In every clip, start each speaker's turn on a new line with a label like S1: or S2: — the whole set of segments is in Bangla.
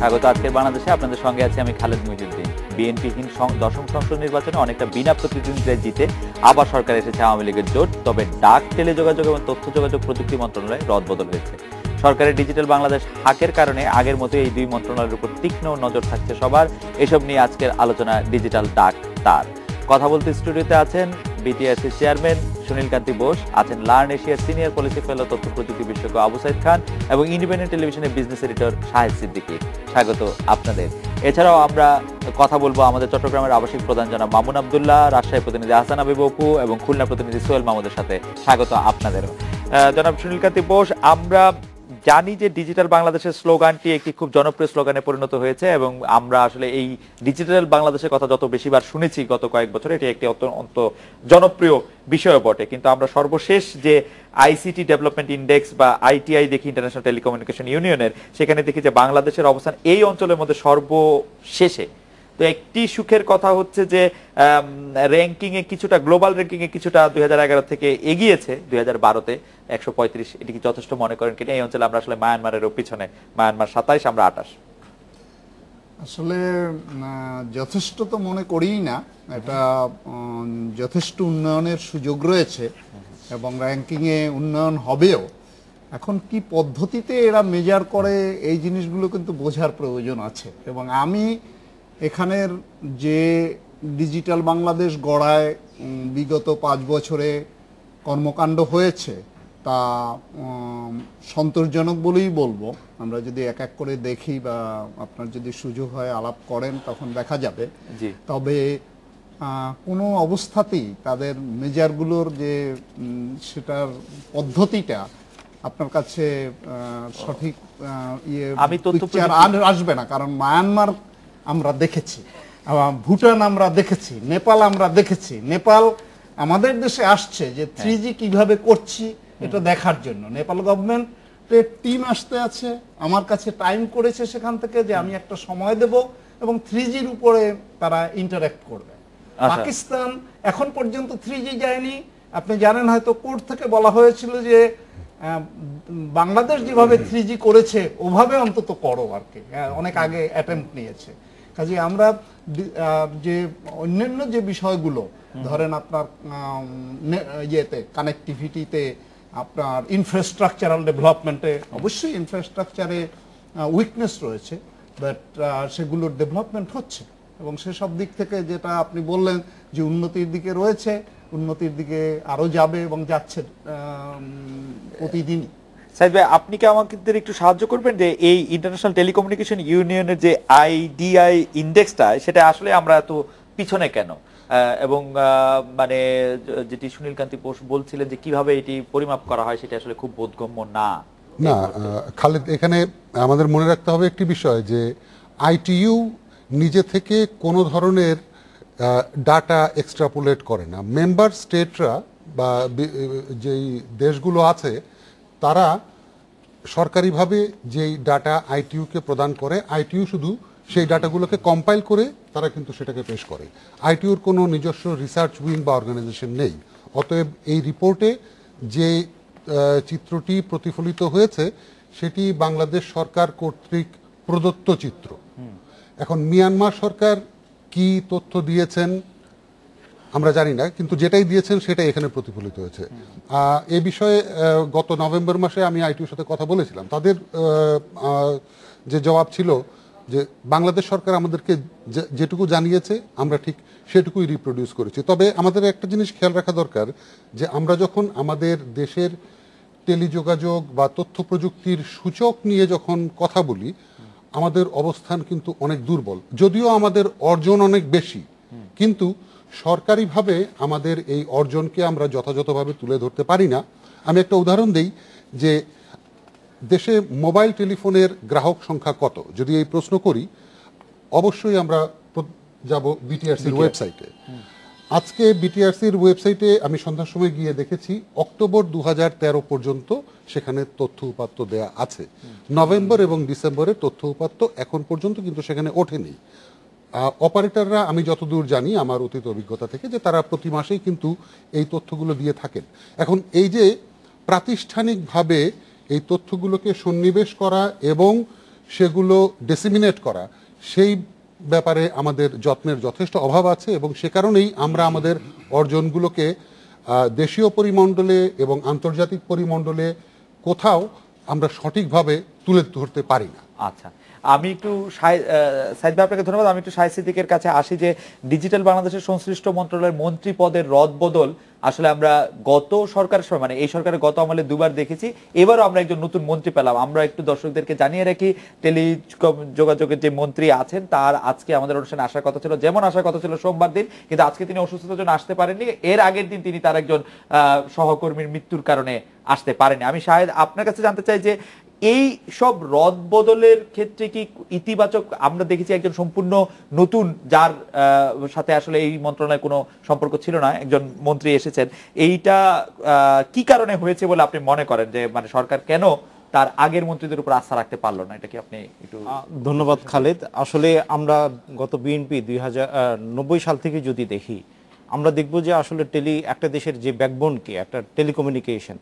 S1: স্বাগত আজকের বাংলাদেশে। আপনাদের সঙ্গে আছি আমি খালেদ মহিউদ্দিন। বিএনপিহীন দশম সংসদ নির্বাচনে অনেকটা বিনা প্রতিদ্বন্দ্বিতায় জিতে আবার সরকার এসেছে আওয়ামী লীগের জোট। তবে ডাক, টেলিযোগাযোগ এবং তথ্য যোগাযোগ প্রযুক্তি মন্ত্রণালয়ে রদবদল হয়েছে। সরকারের ডিজিটাল বাংলাদেশ হাকের কারণে আগের মতো এই দুই মন্ত্রণালয়ের উপর তীক্ষ্ণ নজর থাকছে সবার। এসব নিয়ে আজকের আলোচনা ডিজিটাল ডাক তার। কথা বলতে স্টুডিওতে আছেন বিটিআরসি চেয়ারম্যান সুনীল কান্তি বোস, আছেন লার্ন এশিয়ার সিনিয়র পলিসি ফেলো তথ্য প্রযুক্তি বিশেষজ্ঞ আবু সাইদ খান এবং ইন্ডিপেন্ডেন্ট টেলিভিশনের বিজনেস এডিটর শাহেদ সিদ্দিকী। স্বাগত আপনাদের। এছাড়াও আমরা কথা বলবো আমাদের চট্টগ্রামের আবাসিক প্রধান জনাব মামুন আবদুল্লাহ, রাজশাহী প্রতিনিধি আহসান হাবিব অপু এবং খুলনা প্রতিনিধি সোহেল মাহমুদের সাথে। স্বাগত আপনাদেরও। জনাব সুনীল কান্তি বোস, আমরা জানি যে ডিজিটাল বাংলাদেশের স্লোগানটি একটি খুব জনপ্রিয় স্লোগানে পরিণত হয়েছে এবং আমরা আসলে এই ডিজিটাল বাংলাদেশের কথা যত বেশিবার শুনেছি গত কয়েক বছরে, এটি একটি অত্যন্ত জনপ্রিয় বিষয় বটে। কিন্তু আমরা সর্বশেষ যে আইসিটি ডেভেলপমেন্ট ইন্ডেক্স বা আইটিআই দেখি, ইন্টারন্যাশনাল টেলিকমিউনিকেশন ইউনিয়নের, সেখানে দেখি যে বাংলাদেশের অবস্থান এই অঞ্চলের মধ্যে সর্বশেষে। তো একটি সুখের কথা হচ্ছে যে র্যাঙ্কিং এ কিছুটা, গ্লোবাল র্যাঙ্কিং এ কিছুটা 2011 থেকে এগিয়েছে 2012-তে 135। এটি কি যথেষ্ট মনে করেন কিনা? এই অঞ্চলে আমরা আসলে মায়ানমারেরও পিছনে, মায়ানমার 27, আমরা 28।
S2: আসলে যথেষ্ট তো মনে করিই না, এটা যথেষ্ট উন্নয়নের সুযোগ রয়েছে এবং র্যাঙ্কিংয়ে উন্নয়ন হবেও। এখন কি পদ্ধতিতে এরা মেজার করে এই জিনিসগুলো কিন্তু বোঝার প্রয়োজন আছে। এবং আমি এখানের যে ডিজিটাল বাংলাদেশ গড়ায় বিগত 5 বছরে কর্মকাণ্ড হয়েছে তা সন্তোষজনক বলেই বলবো। আমরা যদি এক এক করে দেখি বা আপনার যদি সুযোগ হয় আলাপ করেন তখন দেখা যাবে। তবে কোনো অবস্থাতেই তাদের মেজারগুলোর যে সেটার পদ্ধতিটা আপনার কাছে সঠিক আসবে না। কারণ মায়ানমার আমরা দেখেছি, ভুটান আমরা দেখেছি, নেপাল আমরা দেখেছি। নেপাল আমাদের দেশে আসছে যে 3G কিভাবে করছি এটা দেখার জন্য। নেপাল গভর্নমেন্টের টিম আসতে আছে, আমার কাছে টাইম করেছে সেখান থেকে যে আমি একটা সময় দেব এবং 3Gর উপরে তারা ইন্টারঅ্যাক্ট করবে। পাকিস্তান এখন পর্যন্ত 3G যায়নি। আপনি জানেন হয়তো কোর্ট থেকে বলা হয়েছিল যে বাংলাদেশ যেভাবে 3G করেছে ওভাবে অন্তত করো আর কি। অনেক আগে অ্যাটেম্প্ট নিয়েছে। কাজে আমরা যে অন্যান্য যে বিষয়গুলো ধরেন আপনার ইয়েতে কানেক্টিভিটিতে, আপনার ইনফ্রাস্ট্রাকচারাল ডেভেলপমেন্টে, অবশ্যই ইনফ্রাস্ট্রাকচারে উইকনেস রয়েছে, বাট সেগুলোর ডেভেলপমেন্ট হচ্ছে এবং সেসব দিক থেকে যেটা আপনি বললেন যে উন্নতির দিকে রয়েছে, উন্নতির দিকে আরো যাবে এবং যাচ্ছে প্রতিদিনই।
S1: সাইদ ভাই, আপনি কি আমাকে একটু সাহায্য করবেন যে এই ইন্টারন্যাশনাল টেলিকমিউনিকেশন ইউনিয়নের যে আইডিআই ইন্ডেক্সটা, সেটা আসলে আমরা এত পিছনে কেন? এবং মানে যেটি সুনীল কান্তি বোস বলছিলেন যে কিভাবে এটি পরিমাপ করা হয় সেটা আসলে খুব বোধগম্য না।
S3: খালেদ, এখানে আমাদের মনে রাখতে হবে একটি বিষয় যে আইটিইউ নিজে থেকে কোনো ধরনের ডাটা এক্সট্রাপোলেট করে না। মেম্বার স্টেটরা বা যেই দেশগুলো আছে তারা সরকারিভাবে যেই ডাটা আইটিইউকে প্রদান করে, আইটিইউ শুধু সেই ডাটাগুলোকে কম্পাইল করে তারা কিন্তু সেটাকে পেশ করে। আইটিইউর কোনো নিজস্ব রিসার্চ উইং বা অর্গানাইজেশন নেই। অতএব এই রিপোর্টে যে চিত্রটি প্রতিফলিত হয়েছে সেটি বাংলাদেশ সরকার কর্তৃক প্রদত্ত চিত্র। এখন মিয়ানমার সরকার কি তথ্য দিয়েছেন আমরা জানি না, কিন্তু যেটাই দিয়েছেন সেটাই এখানে প্রতিফলিত হয়েছে। এ বিষয়ে গত নভেম্বর মাসে আমি আইটিইউর সাথে কথা বলেছিলাম। তাদের যে জবাব ছিল যে বাংলাদেশ সরকার আমাদেরকে যেটুকু জানিয়েছে আমরা ঠিক সেটুকুই রিপ্রোডিউস করেছি। তবে আমাদের একটা জিনিস খেয়াল রাখা দরকার যে আমরা যখন আমাদের দেশের টেলিযোগাযোগ বা তথ্য প্রযুক্তির সূচক নিয়ে যখন কথা বলি, আমাদের অবস্থান কিন্তু অনেক দুর্বল। যদিও আমাদের অর্জন অনেক বেশি, কিন্তু সরকারিভাবে আমাদের এই অর্জনকে আমরা যথাযথভাবে তুলে ধরতে পারি না। আমি একটা উদাহরণ দিই যে দেশে মোবাইল টেলিফোনের গ্রাহক সংখ্যা কত যদি এই প্রশ্ন করি, অবশ্যই আমরা যাব বিটিআরসির ওয়েবসাইটে। আজকে বিটিআরসির ওয়েবসাইটে আমি সন্ধ্যার সময় গিয়ে দেখেছি অক্টোবর 2013 পর্যন্ত সেখানে তথ্য উপাত্ত দেয়া আছে। নভেম্বর এবং ডিসেম্বরের তথ্য উপাত্ত এখন পর্যন্ত কিন্তু সেখানে ওঠেনি। অপারেটররা আমি যতদূর জানি আমার অতীত অভিজ্ঞতা থেকে যে তারা প্রতি মাসেই কিন্তু এই তথ্যগুলো দিয়ে থাকেন। এখন এই যে প্রাতিষ্ঠানিকভাবে এই তথ্যগুলোকে সন্নিবেশ করা এবং সেগুলো ডিসিমিনেট করা, সেই ব্যাপারে আমাদের যত্নের যথেষ্ট অভাব আছে এবং সে কারণেই আমরা আমাদের অর্জনগুলোকে দেশীয় পরিমণ্ডলে এবং আন্তর্জাতিক পরিমণ্ডলে কোথাও আমরা সঠিকভাবে তুলে ধরতে পারি না।
S1: আচ্ছা, আমি একটু সাইদ ভাই আপনাকে ধন্যবাদ। আমি একটু শাহেদ সিদ্দিকের কাছে আসি যে ডিজিটাল বাংলাদেশের সংশ্লিষ্ট মন্ত্রণালয়ের মন্ত্রী পদের রদবদল আসলে আমরা গত সরকারের সময়, মানে এই সরকারের গত আমলে দুবার দেখেছি, এবারও আমরা একজন নতুন মন্ত্রী পেলাম। আমরা একটু দর্শকদেরকে জানিয়ে রাখি, যোগাযোগের যে মন্ত্রী আছেন তার আজকে আমাদের অনুষ্ঠানে আসার কথা ছিল, যেমন আসার কথা ছিল সোমবার দিন, কিন্তু আজকে তিনি অসুস্থতার জন্য আসতে পারেননি। এর আগের দিন তিনি তার একজন সহকর্মীর মৃত্যুর কারণে আসতে পারেননি। আমি শাহেদ আপনার কাছে জানতে চাই যে এই সব রদ বদলের ক্ষেত্রে কি ইতিবাচক, আমরা দেখেছি একজন সম্পূর্ণ নতুন, যার সাথে আসলে এই মন্ত্রণালয়ের কোনো সম্পর্ক ছিল না, একজন মন্ত্রী এসেছেন, এইটা কি কারণে হয়েছে বলে আপনি মনে করেন? যে মানে সরকার কেন তার আগের মন্ত্রীদের উপর আস্থা রাখতে পারলো না, এটা কি আপনি একটু?
S4: ধন্যবাদ খালেদ। আসলে আমরা গত বিএনপি 2090 সাল থেকে যদি দেখি, আমরা দেখব যে আসলে একটা দেশের যে ব্যাকবোনকে, একটা টেলিকমিউনিকেশন,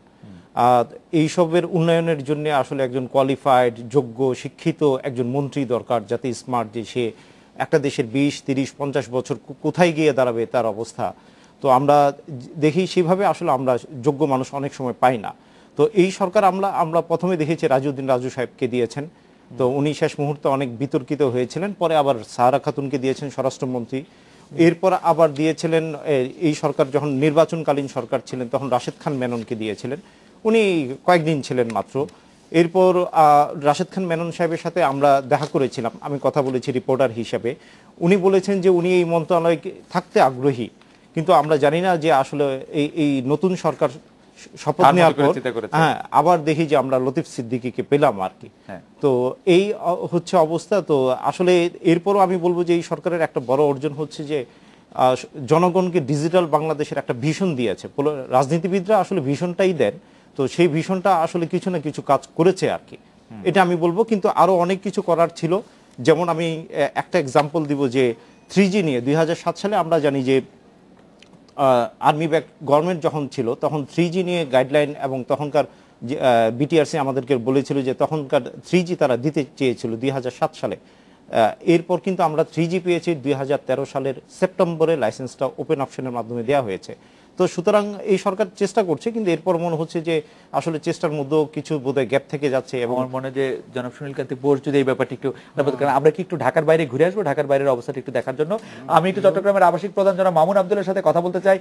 S4: এইসবের উন্নয়নের জন্য আসলে একজন কোয়ালিফাইড, যোগ্য, শিক্ষিত একজন মন্ত্রী দরকার, যাতে স্মার্ট, যে সে একটা দেশের 20, 30, 50 বছর কোথায় গিয়ে দাঁড়াবে তার অবস্থা। তো আমরা দেখি সেভাবে আসলে আমরা যোগ্য মানুষ অনেক সময় পাই না। তো এই সরকার আমরা প্রথমে দেখেছি রাজউদ্দিন রাজু সাহেবকে দিয়েছেন, তো উনি শেষ মুহূর্তে অনেক বিতর্কিত হয়েছিলেন, পরে আবার সাহারা খাতুনকে দিয়েছেন স্বরাষ্ট্রমন্ত্রী, এরপর আবার দিয়েছিলেন এই সরকার যখন নির্বাচনকালীন সরকার ছিলেন তখন রাশেদ খান মেননকে দিয়েছিলেন, উনি কয়েকদিন ছিলেন মাত্র। এরপর রাশেদ খান মেনন সাহেবের সাথে আমরা দেখা করেছিলাম, আমি কথা বলেছি রিপোর্টার হিসেবে, উনি বলেছেন যে উনি এই মন্ত্রণালয়ে থাকতে আগ্রহী, কিন্তু আমরা জানি না যে আসলে এই নতুন সরকার শপথ নেওয়ার পর আবার দেখি যে আমরা লতিফ সিদ্দিকীকে পেলাম আর কি। তো এই হচ্ছে অবস্থা। তো আসলে এরপরও আমি বলবো যে এই সরকারের একটা বড় অর্জন হচ্ছে যে জনগণকে ডিজিটাল বাংলাদেশের একটা ভিশন দিয়েছে। রাজনীতিবিদরা আসলে ভিশনটাই দেন, তো সেই ভিশনটা আসলে কিছু না কিছু কাজ করেছে আর কি, এটা আমি বলবো। কিন্তু আরো অনেক কিছু করার ছিল। যেমন আমি একটা এক্সাম্পল দিব যে 3G নিয়ে 2007 সালে আমরা জানি যে আর্মি ব্যাক গভর্নমেন্ট যখন ছিল তখন 3G নিয়ে গাইডলাইন, এবং তখনকার বিটিআরসি আমাদেরকে বলেছিল যে তখনকার 3G তারা দিতে চেয়েছিল 2007 সালে। এরপর কিন্তু আমরা 3G পেয়েছি 2013 সালের সেপ্টেম্বরে, লাইসেন্সটা ওপেন অপশনের মাধ্যমে দেওয়া হয়েছে। তো সুতরাং এই সরকার চেষ্টা করছে, কিন্তু এরপর মনে হচ্ছে যে আসলে চেষ্টার মধ্যেও কিছু বোধহয় গ্যাপ থেকে যাচ্ছে। এবং
S1: আমার মনে যে জনাব সুনীল কান্তি বোস যদি এই ব্যাপারটা একটু, আমরা কি একটু ঢাকার বাইরে ঘুরে আসবো, ঢাকার বাইরের অবস্থাটা একটু দেখার জন্য। আমি একটু চট্টগ্রামের আবাসিক প্রধান জনাব মামুন আব্দুল্লাহর সাথে কথা বলতে চাই।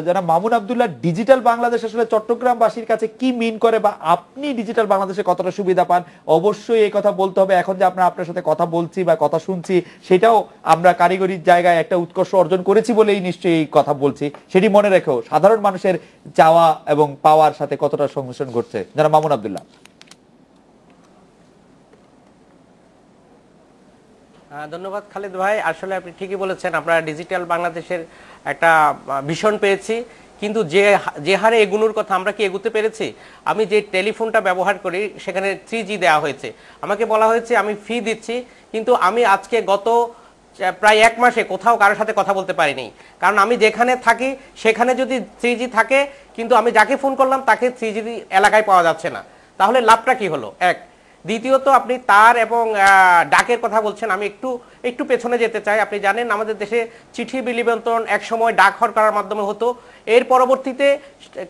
S1: জনাব মামুন আব্দুল্লাহ, ডিজিটাল বাংলাদেশ আসলে চট্টগ্রামবাসীর কাছে কি মিন করে, বা আপনি ডিজিটাল বাংলাদেশে কতটা সুবিধা পান? অবশ্যই এই কথা বলতে হবে, এখন যে আপনার সাথে কথা বলছি বা কথা শুনছি, সেটাও আমরা কারিগরির জায়গায় একটা উৎকর্ষ অর্জন করেছি বলেই নিশ্চয়ই এই কথা বলছি, সেটি মনে রেখেও সাধারণ মানুষের চাওয়া এবং পাওয়ার সাথে কতটা সংমিশ্রণ ঘটছে, যারা মামুন আব্দুল্লাহ।
S5: ধন্যবাদ খালিদ ভাই। আসলে আপনি ঠিকই বলেছেন, আমরা ডিজিটাল বাংলাদেশের একটা ভিশন পেয়েছি, কিন্তু যে হারে এগুনোর কথা, আমরা কি এগুতে পেরেছি? আমি যে টেলিফোনটা ব্যবহার করি সেখানে 3G দেওয়া হয়েছে, আমাকে বলা হয়েছে আমি ফি দিচ্ছি, কিন্তু আমি আজকে গত প্রায় 1 মাসে কোথাও কারোর সাথে কথা বলতে পারিনি, কারণ আমি যেখানে থাকি সেখানে যদি 3G থাকে, কিন্তু আমি যাকে ফোন করলাম তাকে 3G এলাকায় পাওয়া যাচ্ছে না। তাহলে লাভটা কি হলো? এক। দ্বিতীয়ত, আপনি তার এবং ডাকের কথা বলছেন, আমি একটু পেছনে যেতে চাই। আপনি জানেন আমাদের দেশে চিঠি বিলিবন্টন একসময় ডাকঘর করার মাধ্যমে হতো, এর পরবর্তীতে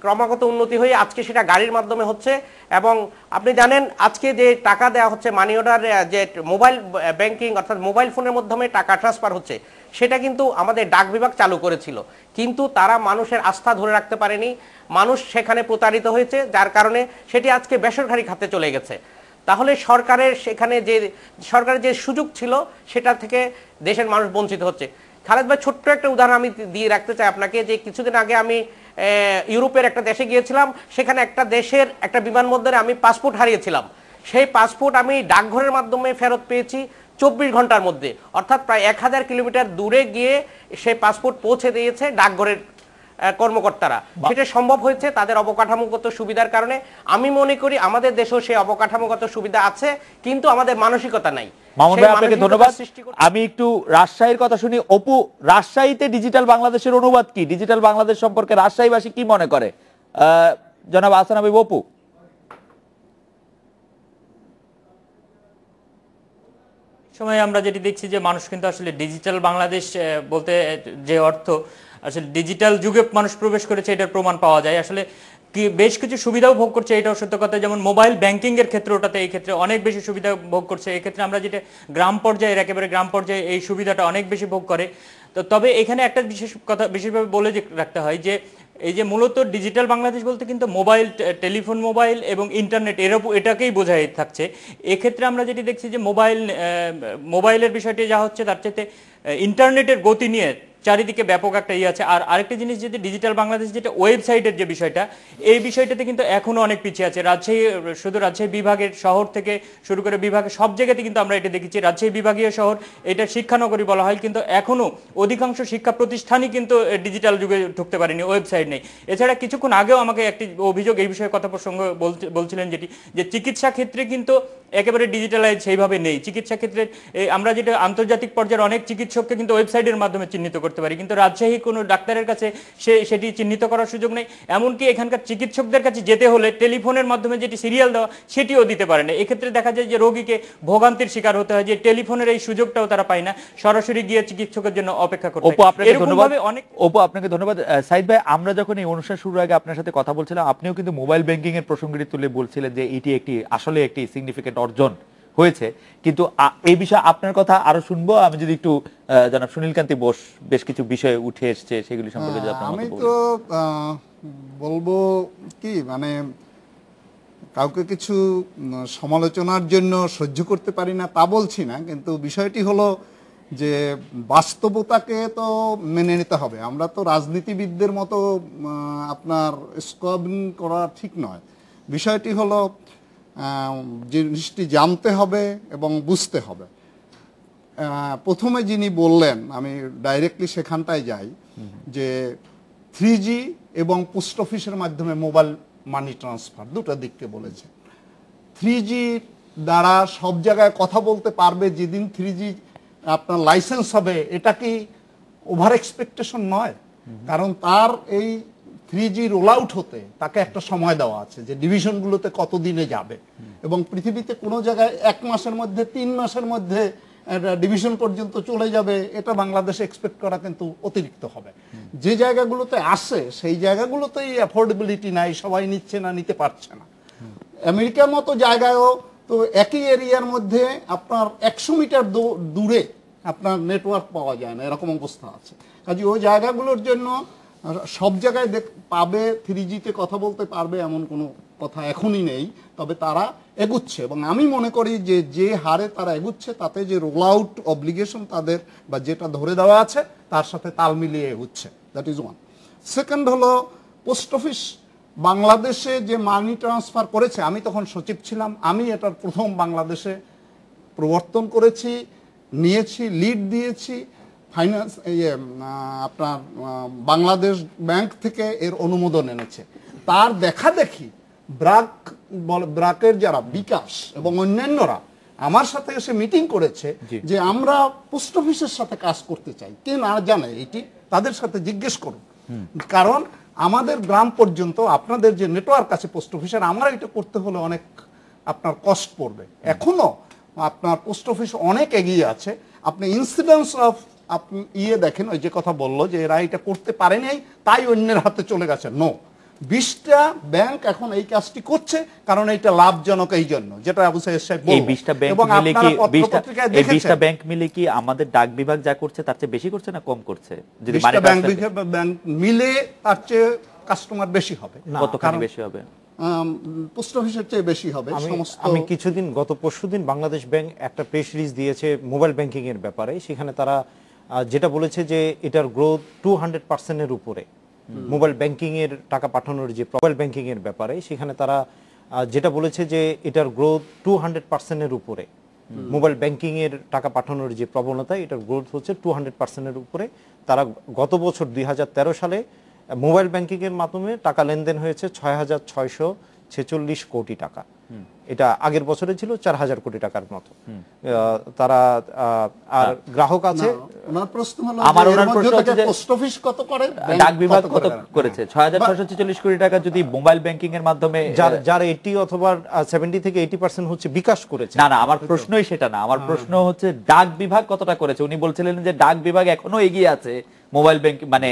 S5: ক্রমাগত উন্নতি হয়ে আজকে সেটা গাড়ির মাধ্যমে হচ্ছে। এবং আপনি জানেন আজকে যে টাকা দেওয়া হচ্ছে, মানি অর্ডার, যে মোবাইল ব্যাংকিং অর্থাৎ মোবাইল ফোনের মাধ্যমে টাকা ট্রান্সফার হচ্ছে, সেটা কিন্তু আমাদের ডাক বিভাগ চালু করেছিল, কিন্তু তারা মানুষের আস্থা ধরে রাখতে পারেনি, মানুষ সেখানে প্রতারিত হয়েছে, যার কারণে সেটি আজকে বেসরকারি খাতে চলে গেছে। তাহলে সরকারের যে সুযোগ ছিল সেটা থেকে দেশের মানুষ বঞ্চিত হচ্ছে। খালেদ ভাই, ছোট্ট একটা উদাহরণ আমি দিয়ে রাখতে চাই আপনাকে, যে কিছুদিন আগে আমি ইউরোপের একটা দেশে গিয়েছিলাম, সেখানে একটা দেশের একটা বিমানবন্দরে আমি পাসপোর্ট হারিয়েছিলাম, সেই পাসপোর্ট আমি ডাকঘরের মাধ্যমে ফেরত পেয়েছি 24 ঘন্টার মধ্যে, অর্থাৎ প্রায় 1000 কিলোমিটার দূরে গিয়ে সেই পাসপোর্ট পৌঁছে দিয়েছে ডাকঘরের কর্মকর্তারা। সেটা সম্ভব হয়েছে তাদের অবকাঠামোগত সুবিধার কারণে। আমি মনে করি আমাদের দেশেও সেই অবকাঠামোগত সুবিধা আছে, কিন্তু আমাদের মানসিকতা নাই।
S1: মামুন ভাই, আপনাকে ধন্যবাদ। আমি একটু রাজশাহীর কথা শুনি। অপু, রাজশাহীতে ডিজিটাল বাংলাদেশের অনুবাদ কি? ডিজিটাল বাংলাদেশ সম্পর্কে রাজশাহীবাসী কি মনে করে? জনাব আহসান হাবিব অপু।
S6: সময়ে আমরা যেটি দেখছি যে মানুষ কিন্তু আসলে ডিজিটাল বাংলাদেশ বলতে যে অর্থ আসলে ডিজিটাল যুগে মানুষ প্রবেশ করেছে এটার প্রমাণ পাওয়া যায়। আসলে কি বেশ কিছু সুবিধাও ভোগ করছে, এটাও সত্য কথা। যেমন মোবাইল ব্যাংকিং এর ক্ষেত্রটাতে এই ক্ষেত্রে অনেক বেশি সুবিধা ভোগ করছে। এই ক্ষেত্রে আমরা যেটা গ্রাম পর্যায়ের একেবারে গ্রাম পর্যায়ে এই সুবিধাটা অনেক বেশি ভোগ করে। তো তবে এখানে একটা বিশেষ কথা বিশেষভাবে বলে রাখতে হয় যে এই যে মূলত ডিজিটাল বাংলাদেশ বলতে কিন্তু মোবাইল, টেলিফোন, মোবাইল এবং ইন্টারনেট এটাকেই বোঝাই থাকছে। এক্ষেত্রে আমরা যেটি দেখছি যে মোবাইলের বিষয়টি যা হচ্ছে তার চাইতে ইন্টারনেটের গতি নিয়ে চারিদিকে ব্যাপক একটা আছে। আর আরেকটা জিনিস যেটা ডিজিটাল বাংলাদেশ যেটা ওয়েবসাইটের যে বিষয়টা, এই বিষয়টাতে কিন্তু এখনো অনেক পিছিয়ে আছে। শুধু রাজশাহী বিভাগের শহর থেকে শুরু করে বিভাগের সব জায়গাতে কিন্তু আমরা এটা দেখেছি। রাজশাহী বিভাগীয় শহর, এটা শিক্ষানগরী বলা হয়, কিন্তু এখনো অধিকাংশ শিক্ষা প্রতিষ্ঠানই কিন্তু ডিজিটাল যুগে ঢুকতে পারেনি, ওয়েবসাইট নেই। এছাড়া কিছুক্ষণ আগেও আমাকে একটি অভিযোগ এই বিষয়ে কথা প্রসঙ্গ বলছিলেন যেটি, যে চিকিৎসা ক্ষেত্রে কিন্তু একেবারে ডিজিটালাইজ সেইভাবে নেই। চিকিৎসা ক্ষেত্রে আমরা যেটা আন্তর্জাতিক পর্যায়ের অনেক চিকিৎসককে কিন্তু ওয়েবসাইটের মাধ্যমে চিহ্নিত করতে পারি, কিন্তু রাজশাহী কোনো ডাক্তারের কাছে সেটি চিহ্নিত করার সুযোগ নেই। এমনকি এখানকার চিকিৎসকদের কাছে যেতে হলে টেলিফোনের মাধ্যমে যেটি সিরিয়াল দেওয়া সেটিও দিতে পারে না। এক্ষেত্রে দেখা যায় যে রোগীকে ভোগান্তির শিকার হতে হয়, যে টেলিফোনের এই সুযোগটাও তারা পায় না, সরাসরি গিয়ে চিকিৎসকের জন্য অপেক্ষা করতে হয়।
S1: অপু আপনাকে ধন্যবাদ। সাইদ ভাই, আমরা যখন এই অনুষ্ঠান শুরুর আগে আপনার সাথে কথা বলছিলাম, আপনিও কিন্তু মোবাইল ব্যাংকিং এর প্রসঙ্গটি তুলে বলছিলেন যে এটি আসলে একটি সিগনিফিকেন্ট অর্জন হয়েছে। কিন্তু এই বিষয়ে আপনার কথা আরো শুনবো। আমি যদি একটু জনাব সুনীল কান্তি বোস বেশ কিছু বিষয়ে উঠে এসছে সেগুলি সম্পর্কে যদি আপনার মত বলেন।
S2: আমি তো বলবো কি, মানে কাউকে কিছু সমালোচনার জন্য সহ্য করতে পারি না তা বলছি না, কিন্তু বিষয়টি হলো যে বাস্তবতাকে তো মেনে নিতে হবে। আমরা তো রাজনীতিবিদদের মতো আপনার স্কোয়াবিং করা ঠিক নয়। বিষয়টি হলো জিনিসটি জানতে হবে এবং বুঝতে হবে। প্রথমে যিনি বললেন, আমি ডাইরেক্টলি সেখানটায় যাই, যে 3G এবং পোস্ট অফিসের মাধ্যমে মোবাইল মানি ট্রান্সফার দুটো দিককে বলেছে। 3G দ্বারা সব জায়গায় কথা বলতে পারবে যেদিন 3G আপনার লাইসেন্স হবে, এটা কি ওভার এক্সপেকটেশন নয়? কারণ তার এই 3G রোল আউট হতে তাকে একটা সময় দেওয়া আছে যে ডিভিশনগুলোতে কতদিনে যাবে, এবং পৃথিবীতে কোনো জায়গায় 1 মাসের মধ্যে 3 মাসের মধ্যে ডিভিশন পর্যন্ত চলে যাবে, এটা বাংলাদেশে এক্সপেক্ট করা কিন্তু অতিরিক্ত হবে। যে জায়গাগুলোতে আসে সেই জায়গাগুলোতেই অ্যাফোর্ডেবিলিটি নাই, সবাই নিচ্ছে না, নিতে পারছে না। আমেরিকার মতো জায়গায়ও তো একই এরিয়ার মধ্যে আপনার 100 মিটার দূরে আপনার নেটওয়ার্ক পাওয়া যায় না, এরকম অবস্থা আছে। কাজে ওই জায়গাগুলোর জন্য সব জায়গায় পাবে 3Gতে কথা বলতে পারবে এমন কোনো কথা এখনই নেই, তবে তারা এগুচ্ছে। এবং আমি মনে করি যে হারে তারা এগুচ্ছে তাতে যে রোল আউট অব্লিগেশন তাদের বা যেটা ধরে দেওয়া আছে তার সাথে তাল মিলিয়ে এগুচ্ছে, দ্যাট ইজ ওয়ান। সেকেন্ড হলো পোস্ট অফিস বাংলাদেশে যে মানি ট্রান্সফার করেছে, আমি তখন সচিব ছিলাম, আমি এটার প্রথম বাংলাদেশে প্রবর্তন করেছি, নিয়েছি, লিড দিয়েছি। ফাইন্যান্স আপনার বাংলাদেশ ব্যাংক থেকে এর অনুমোদন এনেছে। তার দেখা দেখি ব্রাকের যারা বিকাশ এবং অন্যান্যরা আমার সাথে এসে মিটিং করেছে যে আমরা পোস্ট অফিসের সাথে কাজ করতে চাই। কে না জানে এটি, তাদের সাথে জিজ্ঞেস করুন। কারণ আমাদের গ্রাম পর্যন্ত আপনাদের যে নেটওয়ার্ক আছে পোস্ট অফিসের, আমরা এটা করতে হলে অনেক আপনার কষ্ট পড়বে। এখনো আপনার পোস্ট অফিস অনেক এগিয়ে আছে। আপনি ইনসিডেন্স অফ আপনি দেখেন, ওই যে কথা বললো যে এরা এটা করতে পারে নাই তাই অন্যের হাতে চলে গেছে। নো, 20টা ব্যাংক এখন এই কাজটি করছে কারণ এটা লাভজনক, এই জন্য যেটা আবু সাইদ সাহেব বললেন।
S1: এই 20টা ব্যাংক মিলে কি আমাদের ডাক বিভাগ যা করছে তার চেয়ে বেশি করছে না কম করছে? যদি
S2: 20টা ব্যাংক মিলে তার চেয়ে কাস্টমার বেশি হবে।
S1: কতখানি বেশি হবে?
S2: পোস্ট অফিসের চেয়ে বেশি হবে।
S4: আমি গত পরশুদিন বাংলাদেশ ব্যাংক একটা প্রেস রিলিজ দিয়েছে মোবাইল ব্যাংকিং এর ব্যাপারে। সেখানে তারা যেটা বলেছে যে এটার গ্রোথ 200% এর উপরে। মোবাইল ব্যাংকিং এর টাকা পাঠানোর যে মোবাইল ব্যাংকিং এর ব্যাপারে, সেখানে তারা যেটা বলেছে যে এটার গ্রোথ 200% এর উপরে। মোবাইল ব্যাংকিং এর টাকা পাঠানোর যে প্রবণতা, এটার গ্রোথ হচ্ছে 200% এর উপরে। তারা গত বছর 2013 সালে মোবাইল ব্যাংকিং এর মাধ্যমে টাকা লেনদেন হয়েছে 6,646 কোটি টাকা। এটা আগের বছরে ছিল 4,000 কোটি টাকার মতো। তারা আর গ্রাহক আছে।
S2: ওনার প্রশ্ন হলো
S1: আমার
S2: যে এর
S1: ওনার
S2: মধ্যে
S1: প্রশ্ন হচ্ছে
S2: থেকে
S1: যে
S2: পোস্ট অফিস কত করে,
S1: ডাক বিভাগ কত
S2: করে?
S1: করেছে? 6,646 কোটি টাকা যদি মোবাইল ব্যাংকিং এর মাধ্যমে
S4: যার 80 অথবা 70 থেকে 80% হচ্ছে বিকাশ করেছে।
S1: না না, আমার প্রশ্নই সেটা না। আমার প্রশ্ন হচ্ছে ডাক বিভাগ কতটা করেছে। উনি বলছিলেন যে ডাক বিভাগ এখনো এগিয়ে আছে মোবাইল ব্যাংক মানে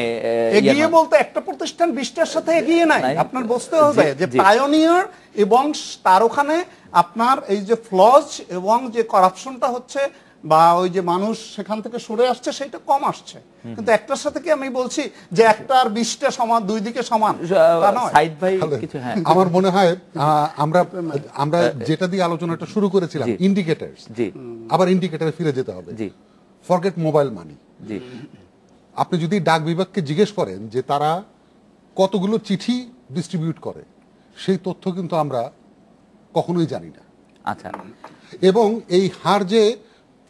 S2: এগিয়ে বলতে একটা প্রতিষ্ঠান 20টার সাথে এগিয়ে নাই।
S1: নাই।
S2: আপনার বুঝতে হবে যে
S1: জি।
S2: পায়োনিয়ার এবং তার ওখানে আপনার এই যে ফ্লজ এবং যে করাপশনটা হচ্ছে বা ওই যে মানুষ সেখান থেকে সরে আসছে সেটা কম আসছে, কিন্তু একটার সাথে কি আমি বলছি যে একটা আর 20টা সমান, দুই দিকে সমান তা নয়।
S1: সাইদ ভাই কিছু হ্যাঁ
S3: আমার মনে হয় আমরা যেটা দিয়ে আলোচনাটা শুরু করেছিলাম,
S1: জি।
S3: ইন্ডিকেটরস,
S1: জি
S3: আবার ইন্ডিকেটরে ফিরে যেতে হবে।
S1: জি
S3: ফরগেট মোবাইল মানি।
S1: জি
S3: আপনি যদি ডাক বিভাগকে জিজ্ঞেস করেন যে তারা কতগুলো চিঠি ডিস্ট্রিবিউট করে, সেই তথ্য কিন্তু আমরা কখনোই জানি না।
S1: আচ্ছা,
S3: এবং এই হার যে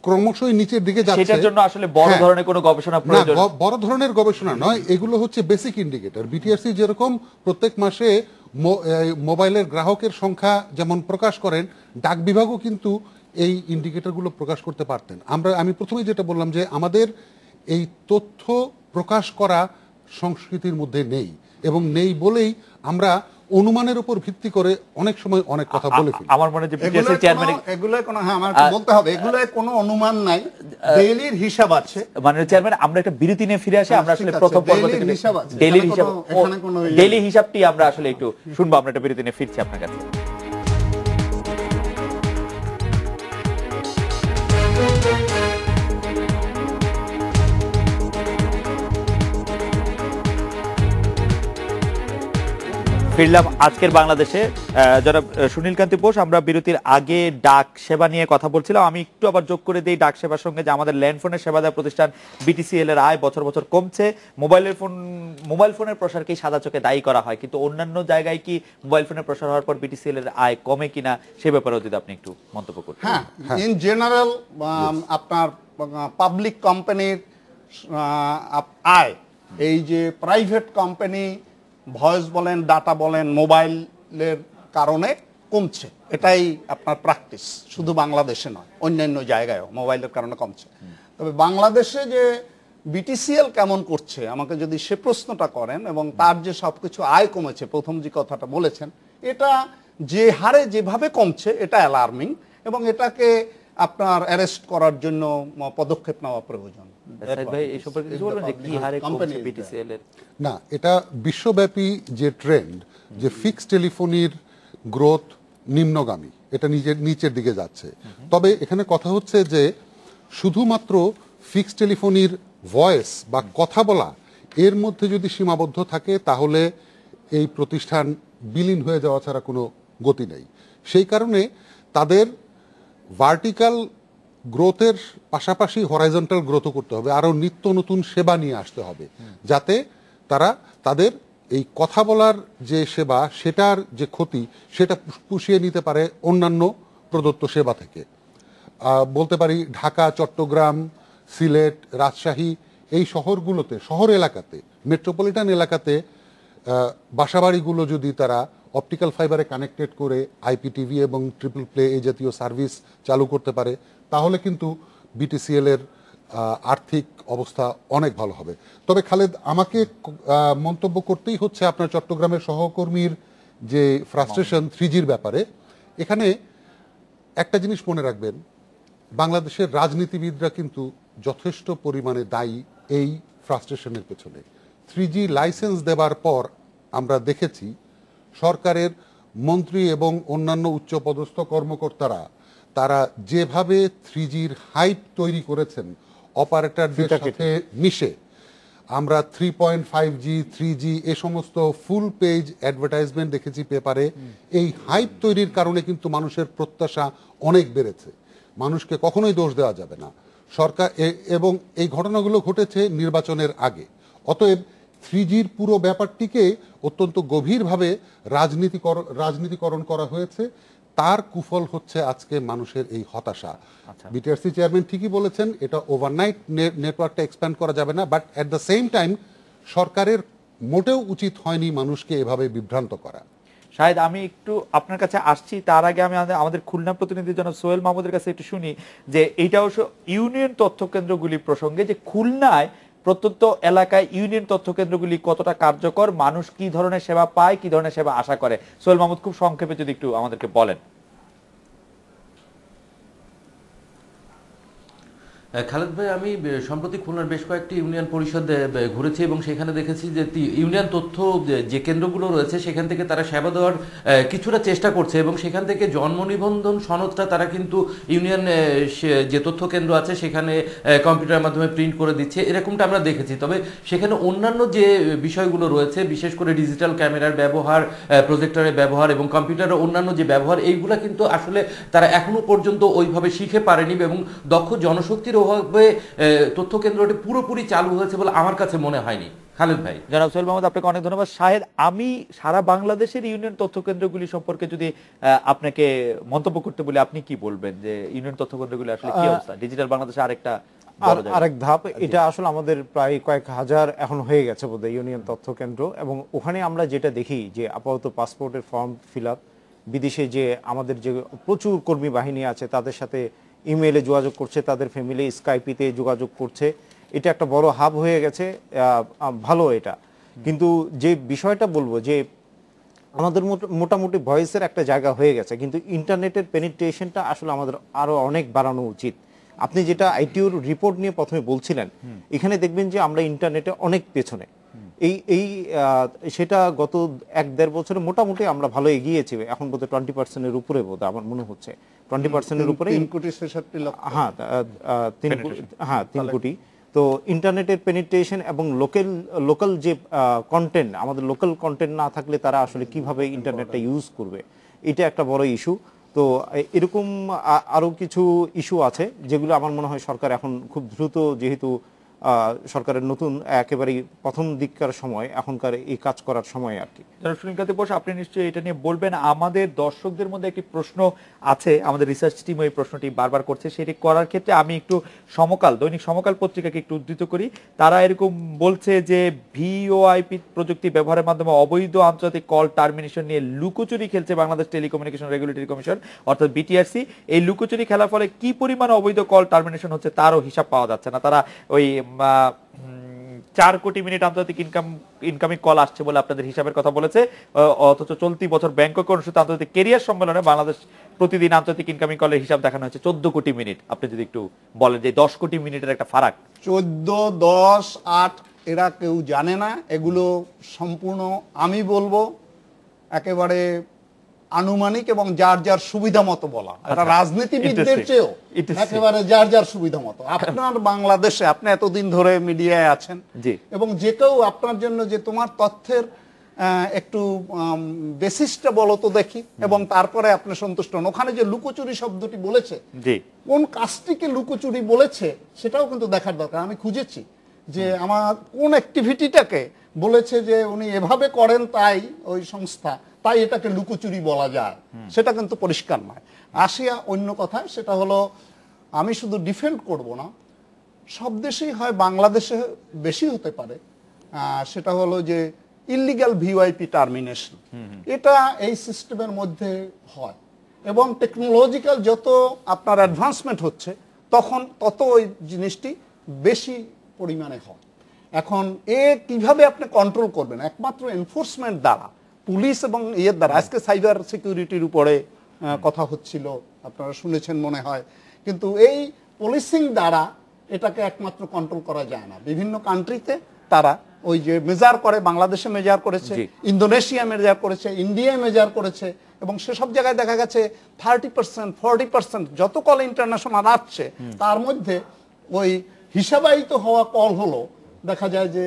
S3: ক্রমশই নিচের দিকে যাচ্ছে,
S1: সেটার জন্য আসলে বড়
S3: হ্যাঁ।
S1: ধরনের কোনো গবেষণা
S3: না,
S1: প্রয়োজন
S3: বড় ধরনের গবেষণা নয়, এগুলো হচ্ছে বেসিক ইন্ডিকেটর। বিটিআরসি যেরকম প্রত্যেক মাসে মোবাইলের গ্রাহকের সংখ্যা যেমন প্রকাশ করেন, ডাক বিভাগও কিন্তু এই ইন্ডিকেটরগুলো প্রকাশ করতে পারতেন। আমি প্রথমেই যেটা বললাম যে আমাদের এই তথ্য প্রকাশ করা সংস্কৃতির মধ্যে নেই, এবং নেই বলেই আমরা অনুমানের উপর ভিত্তি করে অনেক সময় অনেক কথা বলে ফেলি।
S1: আমার মনে হয় যে বিটিআরসি চেয়ারম্যান
S2: এগুলো কোনো, হ্যাঁ আমার বলতে হবে, এগুলো কোনো অনুমান নাই, ডেইলির হিসাব আছে।
S1: মানে চেয়ারম্যান, আমরা একটা বিরতি নিয়ে ফিরে আসি। আমরা আসলে
S2: ঠিক আছে,
S1: প্রথম পর্ব
S2: daily
S1: থেকে
S2: হিসাব আছে।
S1: ডেইলি
S2: এখানে
S1: হিসাব,
S2: কোনো- এখানে কোনো ইয়ে
S1: ডেইলি হিসাবটি আমরা আসলে একটু শুনবো। আমরা একটা বিরতি নিয়ে ফিরছি আপনার কাছে। ফিরলাম আজকের বাংলাদেশে। যারা সুনীল কান্তি বোস, আমরা বিরতির আগে ডাক সেবা নিয়ে কথা বলছিলাম। আমি একটু আবার যোগ করে দিই ডাক সেবার সঙ্গে যে আমাদের ল্যান্ডফোনের সেবা দেওয়া প্রতিষ্ঠান বিটিসিএল এর আয় বছর বছর কমছে। মোবাইল ফোনের প্রসারকেই সাদা চোখে দায়ী করা হয়, কিন্তু অন্যান্য জায়গায় কি মোবাইল ফোনের প্রসার হওয়ার পর বিটিসিএল এর আয় কমে কিনা সে ব্যাপারেও যদি আপনি একটু মন্তব্য করতেন।
S2: হ্যাঁ, ইন জেনারেল আপনার পাবলিক কোম্পানির আয়, এই যে প্রাইভেট কোম্পানি ভয়েস বলেন, ডাটা বলেন, মোবাইলের কারণে কমছে, এটাই আপনার প্র্যাকটিস। শুধু বাংলাদেশে নয়, অন্যান্য জায়গায়ও মোবাইলের কারণে কমছে। তবে বাংলাদেশে যে বিটিসিএল কেমন করছে আমাকে যদি সে প্রশ্নটা করেন, এবং তার যে সবকিছু আয় কমেছে, প্রথম যে কথাটা বলেছেন, এটা যে হারে যেভাবে কমছে এটা অ্যালার্মিং, এবং এটাকে আপনার অ্যারেস্ট করার জন্য পদক্ষেপ নেওয়া প্রয়োজন।
S1: সাইদ ভাই, এই সম্পর্কে কিছু বলবেন যে কি হারে কমছে বিটিসিএল এর?
S3: না, এটা বিশ্বব্যাপী যে ট্রেন্ড, যে ফিক্সড টেলিফোনির গ্রোথ নিম্নগামী, এটা নিচের দিকে যাচ্ছে। তবে এখানে কথা হচ্ছে যে শুধুমাত্র ফিক্সড টেলিফোনির ভয়েস বা কথা বলা এর মধ্যে যদি সীমাবদ্ধ থাকে, তাহলে এই প্রতিষ্ঠান বিলীন হয়ে যাওয়া ছাড়া কোনো গতি নেই। সেই কারণে তাদের ভার্টিক্যাল গ্রোথের পাশাপাশি হরাইজন্টাল গ্রোথও করতে হবে, আরও নিত্য নতুন সেবা নিয়ে আসতে হবে, যাতে তারা তাদের এই কথা বলার যে সেবা, সেটার যে ক্ষতি, সেটা পুষিয়ে নিতে পারে অন্যান্য প্রদত্ত সেবা থেকে। বলতে পারি ঢাকা, চট্টগ্রাম, সিলেট, রাজশাহী, এই শহরগুলোতে, শহর এলাকাতে, মেট্রোপলিটন এলাকাতে বাসাবাড়িগুলো যদি তারা অপটিক্যাল ফাইবারে কানেক্টেড করে আইপিটিভি এবং ট্রিপল প্লে এই জাতীয় সার্ভিস চালু করতে পারে, তাহলে কিন্তু বিটিসিএল এর আর্থিক অবস্থা অনেক ভালো হবে। তবে খালেদ, আমাকে মন্তব্য করতেই হচ্ছে আপনার চট্টগ্রামের সহকর্মীর যে ফ্রাস্ট্রেশন 3Gর ব্যাপারে। এখানে একটা জিনিস মনে রাখবেন, বাংলাদেশের রাজনীতিবিদরা কিন্তু যথেষ্ট পরিমাণে দায়ী এই ফ্রাস্ট্রেশনের পেছনে। 3G লাইসেন্স দেবার পর আমরা দেখেছি সরকারের মন্ত্রী এবং অন্যান্য উচ্চপদস্থ কর্মকর্তারা তারা যেভাবে 3Gর হাইপ তৈরি করেছেন অপারেটরদের সাথে মিশে, আমরা 3.5G, 3G এ সমস্ত ফুল পেজ অ্যাডভার্টাইজমেন্ট দেখেছি পেপারে। এই হাইপ তৈরির কারণে কিন্তু মানুষের প্রত্যাশা অনেক বেড়েছে, মানুষকে কখনোই দোষ দেওয়া যাবে না। সরকার এবং এই ঘটনাগুলো ঘটেছে নির্বাচনের আগে, অতএব 3Gর পুরো ব্যাপারটিকে অত্যন্ত গভীরভাবে রাজনীতিকরণ করা হয়েছে। তার কুফল হচ্ছে আজকে মানুষের এই হতাশা। বিটিআরসি চেয়ারম্যান ঠিকই বলেছেন, এটা ওভারনাইট নেটওয়ার্কটা এক্সপ্যান্ড করা যাবে না, but at the same time সরকারের মোটেও উচিত হয়নি মানুষকে এভাবে বিভ্রান্ত করা।
S1: শাহেদ, আমি একটু আপনার কাছে আসছি, তার আগে আমি আমাদের খুলনা প্রতিনিধি জনাব সোহেল মাহমুদের কাছে একটু শুনি যে এইটা অবশ্য ইউনিয়ন তথ্য কেন্দ্রগুলি প্রসঙ্গে, যে খুলনায় প্রত্যন্ত এলাকায় ইউনিয়ন তথ্য কেন্দ্রগুলি কতটা কার্যকর, মানুষ কি ধরনের সেবা পায়, কি ধরনের সেবা আশা করে। সোহেল মাহমুদ, খুব সংক্ষেপে যদি একটু আমাদেরকে বলেন।
S7: খালেদ ভাই, আমি সম্প্রতি খুলনার বেশ কয়েকটি ইউনিয়ন পরিষদে ঘুরেছি এবং সেখানে দেখেছি যে ইউনিয়ন তথ্য যে কেন্দ্রগুলো রয়েছে সেখান থেকে তারা সেবা দেওয়ার কিছুটা চেষ্টা করছে এবং সেখান থেকে জন্ম নিবন্ধন সনদটা তারা কিন্তু ইউনিয়ন যে তথ্য কেন্দ্র আছে সেখানে কম্পিউটারের মাধ্যমে প্রিন্ট করে দিচ্ছে, এরকমটা আমরা দেখেছি। তবে সেখানে অন্যান্য যে বিষয়গুলো রয়েছে, বিশেষ করে ডিজিটাল ক্যামেরার ব্যবহার, প্রজেক্টরের ব্যবহার এবং কম্পিউটারের অন্যান্য যে ব্যবহার, এইগুলা কিন্তু আসলে তারা এখনো পর্যন্ত ওইভাবে শিখে পারেনি এবং দক্ষ জনশক্তির অভাবে তথ্য কেন্দ্রটি পুরোপুরি চালু হয়েছে বলে আমার কাছে মনে হয়নি। খালেদ ভাই।
S1: জনাব সোহেল মাহমুদ, আপনাকে অনেক ধন্যবাদ। শাহেদ, আমি সারা বাংলাদেশের ইউনিয়ন তথ্য কেন্দ্রগুলি সম্পর্কে যদি আপনাকে মন্তব্য করতে বলি, আপনি কি বলবেন যে ইউনিয়ন তথ্য কেন্দ্রগুলি আসলে কি অবস্থা? ডিজিটাল বাংলাদেশে
S4: আরেক ধাপ, এটা আসলে আমাদের প্রায় কয়েক হাজার এখন হয়ে গেছে বোধহয় ইউনিয়ন তথ্য কেন্দ্র, এবং ওখানে আমরা যেটা দেখি যে আপাতত পাসপোর্টের ফর্ম ফিল আপ, বিদেশে যে আমাদের যে প্রচুর কর্মী বাহিনী আছে তাদের সাথে ইমেইলে যোগাযোগ করছে, তাদের ফ্যামিলি স্কাইপিতে যোগাযোগ করছে, এটা একটা বড় হাব হয়ে গেছে, ভালো এটা। কিন্তু যে বিষয়টা বলবো যে আমাদের মোটামুটি ভয়েসের একটা জায়গা হয়ে গেছে, কিন্তু ইন্টারনেটের পেনিট্রেশনটা আসলে আমাদের আরো অনেক বাড়ানো উচিত। আপনি যেটা আইটিউর রিপোর্ট নিয়ে প্রথমে বলছিলেন, এখানে দেখবেন যে আমরা ইন্টারনেটে অনেক পেছনে, সেটা গত 1-1.5 বছরে মোটামুটি আমরা ভালো এগিয়েছি, এখন বোধহয় 20% উপরে বোধহয় আমার মনে হচ্ছে 20% উপরে,
S2: 3 কোটি 66 লক্ষ।
S4: হ্যাঁ 3 কোটি। তো ইন্টারনেটের পেনিট্রেশন এবং লোকাল যে কন্টেন্ট, আমাদের লোকাল কন্টেন্ট না থাকলে তারা আসলে কিভাবে ইন্টারনেটটা ইউজ করবে, এটা একটা বড় ইস্যু। তো এরকম আরো কিছু ইস্যু আছে যেগুলো আমার মনে হয় সরকার এখন খুব দ্রুত, যেহেতু সরকারের নতুন একেবারে প্রথম দিককার সময়, এখনকার এই কাজ করার সময় আর কি।
S1: সুনীল কান্তি বোস, আপনি নিশ্চয়ই এটা নিয়ে বলবেন। আমাদের দর্শকদের মধ্যে একটি প্রশ্ন আছে, আমাদের রিসার্চ টিম এই প্রশ্নটি বারবার করছে, সেটি করার ক্ষেত্রে আমি একটু দৈনিক সমকাল পত্রিকাকে একটু উদ্ধৃত করি। তারা এরকম বলছে যে ভিওআইপি প্রযুক্তি ব্যবহারের মাধ্যমে অবৈধ আন্তর্জাতিক কল টার্মিনেশন নিয়ে লুকোচুরি খেলছে বাংলাদেশ টেলিকমিউনিকেশন রেগুলেটরি কমিশন অর্থাৎ বিটিআরসি। এই লুকোচুরি খেলার ফলে কি পরিমাণ অবৈধ কল টার্মিনেশন হচ্ছে তারও হিসাব পাওয়া যাচ্ছে না। তারা ওই 4 কোটি মিনিট আন্তর্জাতিক ইনকামিং কল আসছে বলে আপনাদের হিসাবের কথা বলেছে, অথচ চলতি বছর ব্যাংককে অনুষ্ঠিত আন্তর্জাতিক কেরিয়ার সম্মেলনে বাংলাদেশ প্রতিদিন আন্তর্জাতিক ইনকামিং কলের হিসাব দেখানো হয়েছে 14 কোটি মিনিট। আপনি যদি একটু বলেন যে 10 কোটি মিনিটের একটা ফারাক।
S2: 14, 10, 8 এরা কেউ জানে না, এগুলো সম্পূর্ণ আমি বলবো একেবারে আনুমানিক এবং যার যার সুবিধা মতো বলা। এটা রাজনীতিবিদদের চেয়েও একেবারে যার যার সুবিধা মতো। আপনার বাংলাদেশে, আপনি এতদিন ধরে মিডিয়ায় আছেন এবং যে কেউ আপনার জন্য যে তোমার তথ্যের একটু বেসিসটা বলো তো দেখি, এবং তারপরে আপনি সন্তুষ্ট হন। ওখানে যে লুকোচুরি শব্দটি বলেছে, কোন কাজটিকে লুকোচুরি বলেছে সেটাও কিন্তু দেখার দরকার। আমি খুঁজেছি যে আমার কোন অ্যাক্টিভিটিটাকে বলেছে যে উনি এভাবে করেন তাই ওই সংস্থা, তাই এটাকে লুকোচুরি বলা যায়, সেটা কিন্তু পরিষ্কার নয়। আসিয়া অন্য কথায়, সেটা হলো আমি শুধু ডিফেন্ড করব না, সব দেশেই হয়, বাংলাদেশে বেশি হতে পারে, সেটা হলো যে ইলিগাল ভিওআইপি টার্মিনেশন। এটা এই সিস্টেমের মধ্যে হয় এবং টেকনোলজিক্যাল যত আপনার অ্যাডভান্সমেন্ট হচ্ছে তখন তত ওই জিনিসটি বেশি পরিমাণে হয়। এখন কিভাবে আপনি কন্ট্রোল করবেন? একমাত্র এনফোর্সমেন্ট দ্বারা, পুলিশ এবং ইয়ের দ্বারা। আজকে সাইবার সিকিউরিটির উপরে কথা হচ্ছিল, আপনারা শুনেছেন মনে হয়, কিন্তু এই পুলিশিং দ্বারা এটাকে একমাত্র কন্ট্রোল করা যায় না। বিভিন্ন কান্ট্রিতে তারা ওই যে মেজার করে, বাংলাদেশে মেজার করেছে, ইন্দোনেশিয়া মেজার করেছে, ইন্ডিয়া মেজার করেছে, এবং সেসব জায়গায় দেখা গেছে 30%, 40% যত কল ইন্টারন্যাশনাল আসছে তার মধ্যে ওই হিসাবায়িত হওয়া কল হলো দেখা যায় যে